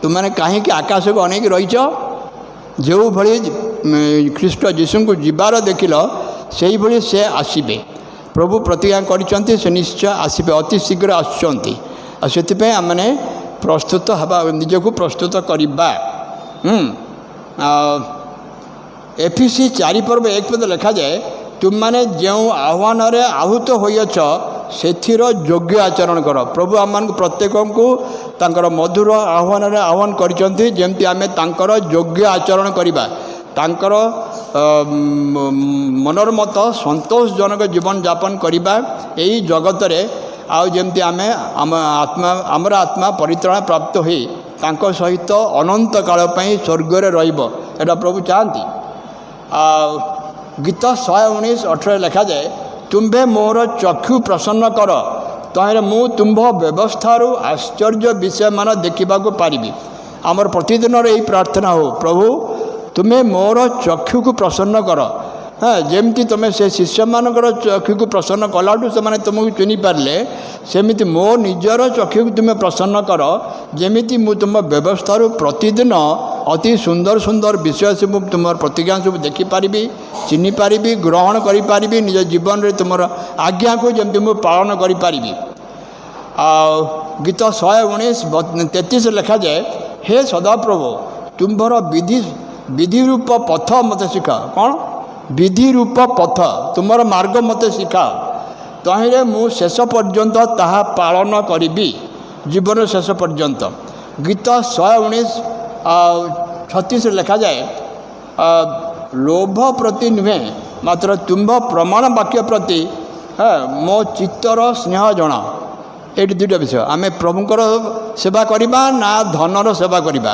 ତୁମମାନେ କାହିଁକି ଆକାଶକୁ ଅନେଇକି ରହିଛ? ଯେଉଁଭଳି ଖ୍ରୀଷ୍ଟ ଯୀଶୁଙ୍କୁ ଯିବାର ଦେଖିଲ ସେଇଭଳି ସେ ଆସିବେ। ପ୍ରଭୁ ପ୍ରତିଜ୍ଞା କରିଛନ୍ତି ସେ ନିଶ୍ଚୟ ଆସିବେ, ଅତି ଶୀଘ୍ର ଆସୁଛନ୍ତି। ଆଉ ସେଥିପାଇଁ ଆମମାନେ ପ୍ରସ୍ତୁତ ହେବା, ନିଜକୁ ପ୍ରସ୍ତୁତ କରିବା। ଏଫିସି 4 ପର୍ବ 1 ପଦ ଲେଖାଯାଏ, ତୁମମାନେ ଯେଉଁ ଆହ୍ୱାନରେ ଆହୁତ ହୋଇଅଛ ସେଥିର ଯୋଗ୍ୟ ଆଚରଣ କର। ପ୍ରଭୁ ଆମମାନଙ୍କୁ ପ୍ରତ୍ୟେକଙ୍କୁ ତାଙ୍କର ମଧୁର ଆହ୍ୱାନରେ ଆହ୍ୱାନ କରିଛନ୍ତି ଯେମିତି ଆମେ ତାଙ୍କର ଯୋଗ୍ୟ ଆଚରଣ କରିବା, ତାଙ୍କର ମନର ମତ ସନ୍ତୋଷଜନକ ଜୀବନଯାପନ କରିବା ଏହି ଜଗତରେ। ଆଉ ଯେମିତି ଆମେ ଆମର ଆତ୍ମା ପରିତ୍ରାଣ ପ୍ରାପ୍ତ ହୋଇ ତାଙ୍କ ସହିତ ଅନନ୍ତ କାଳ ପାଇଁ ସ୍ୱର୍ଗରେ ରହିବ, ଏଇଟା ପ୍ରଭୁ ଚାହାନ୍ତି। ଆଉ ଗୀତ 119:18 ଲେଖାଯାଏ, ତୁମ୍ଭେ ମୋର ଚକ୍ଷୁ ପ୍ରସନ୍ନ କର ତ तहिरे मु तुम्भ व्यवस्थार आश्चर्य विषय मान देखा पारि आमर प्रतिदिन यही प्रार्थना हो प्रभु तुम्हें मोर चक्षु को प्रसन्न कर हाँ जमती तुम्हें से शिष्य मानकर चक्षु को प्रसन्न कलाठू से तुमको चिन्ह पारे सेमिति मो निजर चक्षु को तुम्हें प्रसन्न कर जमीती मु तुम व्यवस्थार प्रतिदिन अति सुंदर सुंदर विषय सब तुम प्रतिज्ञा सब देखिपारि चिन्ह पारि ग्रहण करि निज जीवन में तुम आज्ञा को जमी मु पालन करि गीत 119:33 लिखा जाए हे सदाप्रभु तुम्भर विधि रूप पथ मत शिखा कौन विधि रूप पथ तुमर मार्ग मत शिखा तहिरे मु शेष पर्यंत ताहा पालन करी जीवन शेष पर्यंत गीत 119:36 लिखा जाए लोभ प्रति नुहे मात्र तुम्भ प्रमाण वाक्य प्रति हाँ मो चित्तर स्नेह जना ये दुईटा विषय आम प्रभुंर सेवा करवा ना धनर सेवा करवा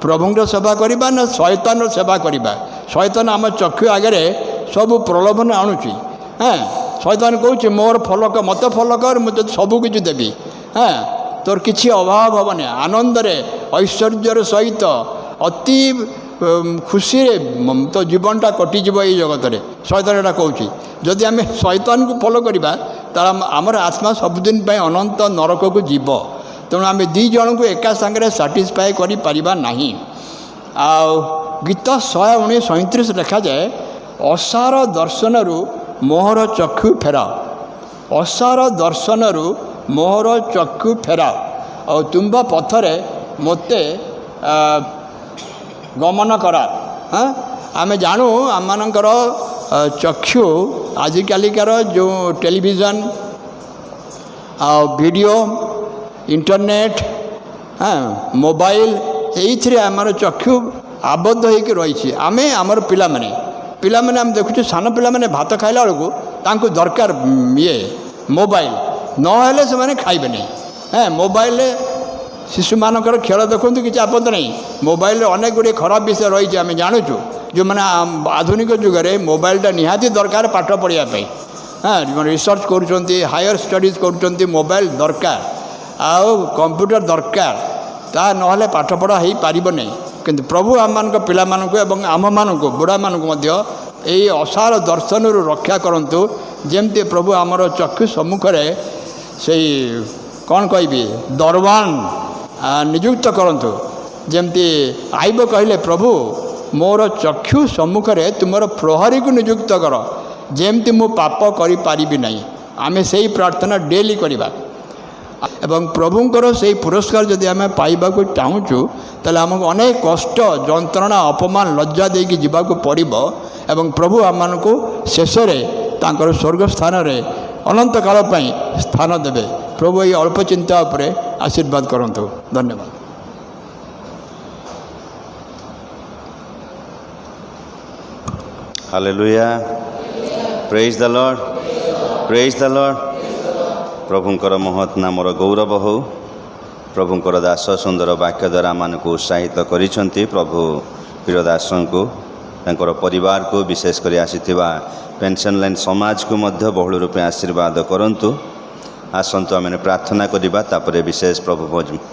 प्रभुंर सेवा करवा ना शैतान सेवा करवा शैतान आम चक्षु आगे सब प्रलोभन आणुची हाँ शैतान कौच मोर फलक मत फलकर मुझे सबकि देवी हाँ तोर किसी अभाव हेनी आनंद ऐश्वर्यर सहित अति खुशी तो जीवनटा कटिज ये जगत में शैतान एटा कौच जदि आम शैतान को फॉलो करवा तार आमर आत्मा सबुदिन अनंत नरक को जीव तेणु आम दी जन को एका सांगे साटिस्फाए करना आ गीत 119:37 लिखा जाए असार दर्शन मोहर चक्षु फेरा असार दर्शन मोहर चक्षु फेरा और तुम्भ पथरे मते गमन करा हाँ आम जानू आम मानकर चक्षु आजिकालिकार जो टेलीविजन वीडियो इंटरनेट हाँ मोबाइल ये आमर चक्षु आबद्ध होकर रही आम आमर पिला माने आम देखु सान पिला माने भात खाइला बेलू दरकार ये मोबाइल नहेले से खाइबे नहीं हाँ मोबाइल शिशु मानकर खेल देखूँ किसी आपत्ति नहीं मोबाइल अनेक गुड़े खराब विषय रही आम जानूँ जो मैंने आधुनिक जुगे मोबाइलटा निहाती दरकार पाठ पढ़ापी हाँ रिसर्च कर हायर स्टडीज कर मोबाइल दरकार आउ कंप्यूटर दरकार ता ना पाठ पढ़ा हो पार नहीं किंतु प्रभु आम मान पिला आम मान बुढ़ा मानक असार दर्शन रक्षा करूँ जमती प्रभु आमर चक्षु सम्मुखें से कौन कहि दरबान नियुक्त करंतु जमती आइब कहले प्रभु मोर चक्षु सम्मुखें तुमर प्रहरी को नियुक्त कर जमती मु पाप करि पारिबि नहीं आमे सेही प्रार्थना डेली करवा एवं प्रभुंकर से पुरस्कार जदि आम पाइबा चाहूँ ताले आमको अनेक कष्ट जंत्रणा अपमान लज्जा देकी जीवाक पड़ो एवं प्रभु आम को शेष तांकर स्वर्ग स्थान रे अनंत काल स्थान देवे प्रभु ये अल्प चिंता उपरे आशीर्वाद करंतु धन्यवाद। Hallelujah praise the Lord praise the Lord प्रभुंकर महत् नामर गौरव हो प्रभुंकर दास सुंदर वाक्य द्वारा मानक उत्साहित करिसेंती प्रभु प्रियदास को तांकर परिवार को विशेष कर आसीथिबा पेंशन लाइन समाज को मध्य बहुल रूपे आशीर्वाद करंतु आसंतु आम प्रार्थना करिबा तापरे विशेष प्रभु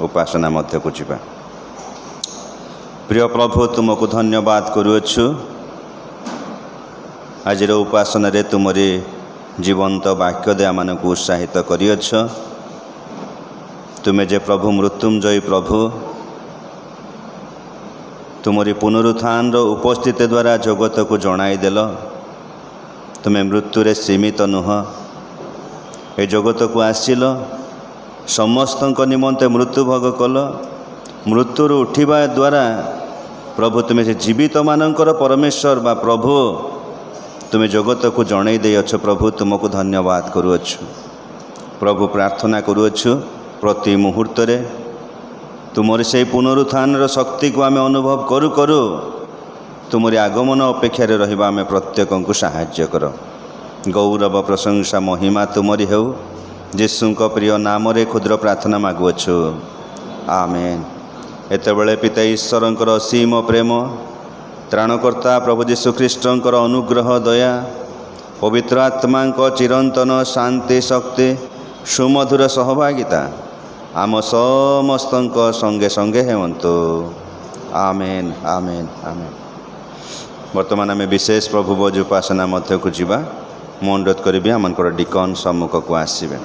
उपासना मध्य को जिबा। प्रिय प्रभु तुमको धन्यवाद करुअछु आजिर उपासना रे तुमरी जीवंत वाक्य दे आम को उत्साहित करिअछ तुम्हें जे प्रभु मृत्युंजयी प्रभु तुमरी पुनरुत्थान रो उपस्थिति द्वारा जगत को जणाईदेल तुम्हें मृत्यु रे सीमित नुह ए जगत को आसिल समस्त निमंते मृत्यु भोग कल मृत्यु उठिबा द्वारा प्रभु तुम्हें जीवित मानकर परमेश्वर बा प्रभु तुम्हें जगत को जणई देछ प्रभु तुमको धन्यवाद करुअछु प्रभु प्रार्थना करुअछु प्रति मुहूर्त रे तुमरी से पुनरुत्थान शक्ति को आम अनुभव करू करू तुमरी आगमन अपेक्षा रहिबा आम प्रत्येक को साहाय्य कर गौरव प्रशंसा महिमा तुमरी हेउ जीशु प्रिय नाम रे क्षुद्र प्रार्थना मागुअछु आमेन। एतेबेले पिता ईश्वरंकर असीम प्रेम त्राणकर्ता प्रभु जीशु ख्रीष्टंकर अनुग्रह दया पवित्र आत्मा चिरंतन शांति शक्ति ସୁମଧୁର ସହଭାଗିତା ଆମ ସମସ୍ତଙ୍କ ସଙ୍ଗେ ସଙ୍ଗେ ହେଉନ୍ତୁ। ଆମେନ୍ ଆମେନ୍ ଆମେନ୍। ବର୍ତ୍ତମାନ ଆମେ ବିଶେଷ ପ୍ରଭୁ ଭୋଜ ଉପାସନା ମଧ୍ୟକୁ ଯିବା। ମୁଁ ଅନୁରୋଧ କରିବି ଆମଙ୍କର ଡିକନ୍ ସମ୍ମୁଖକୁ ଆସିବେ।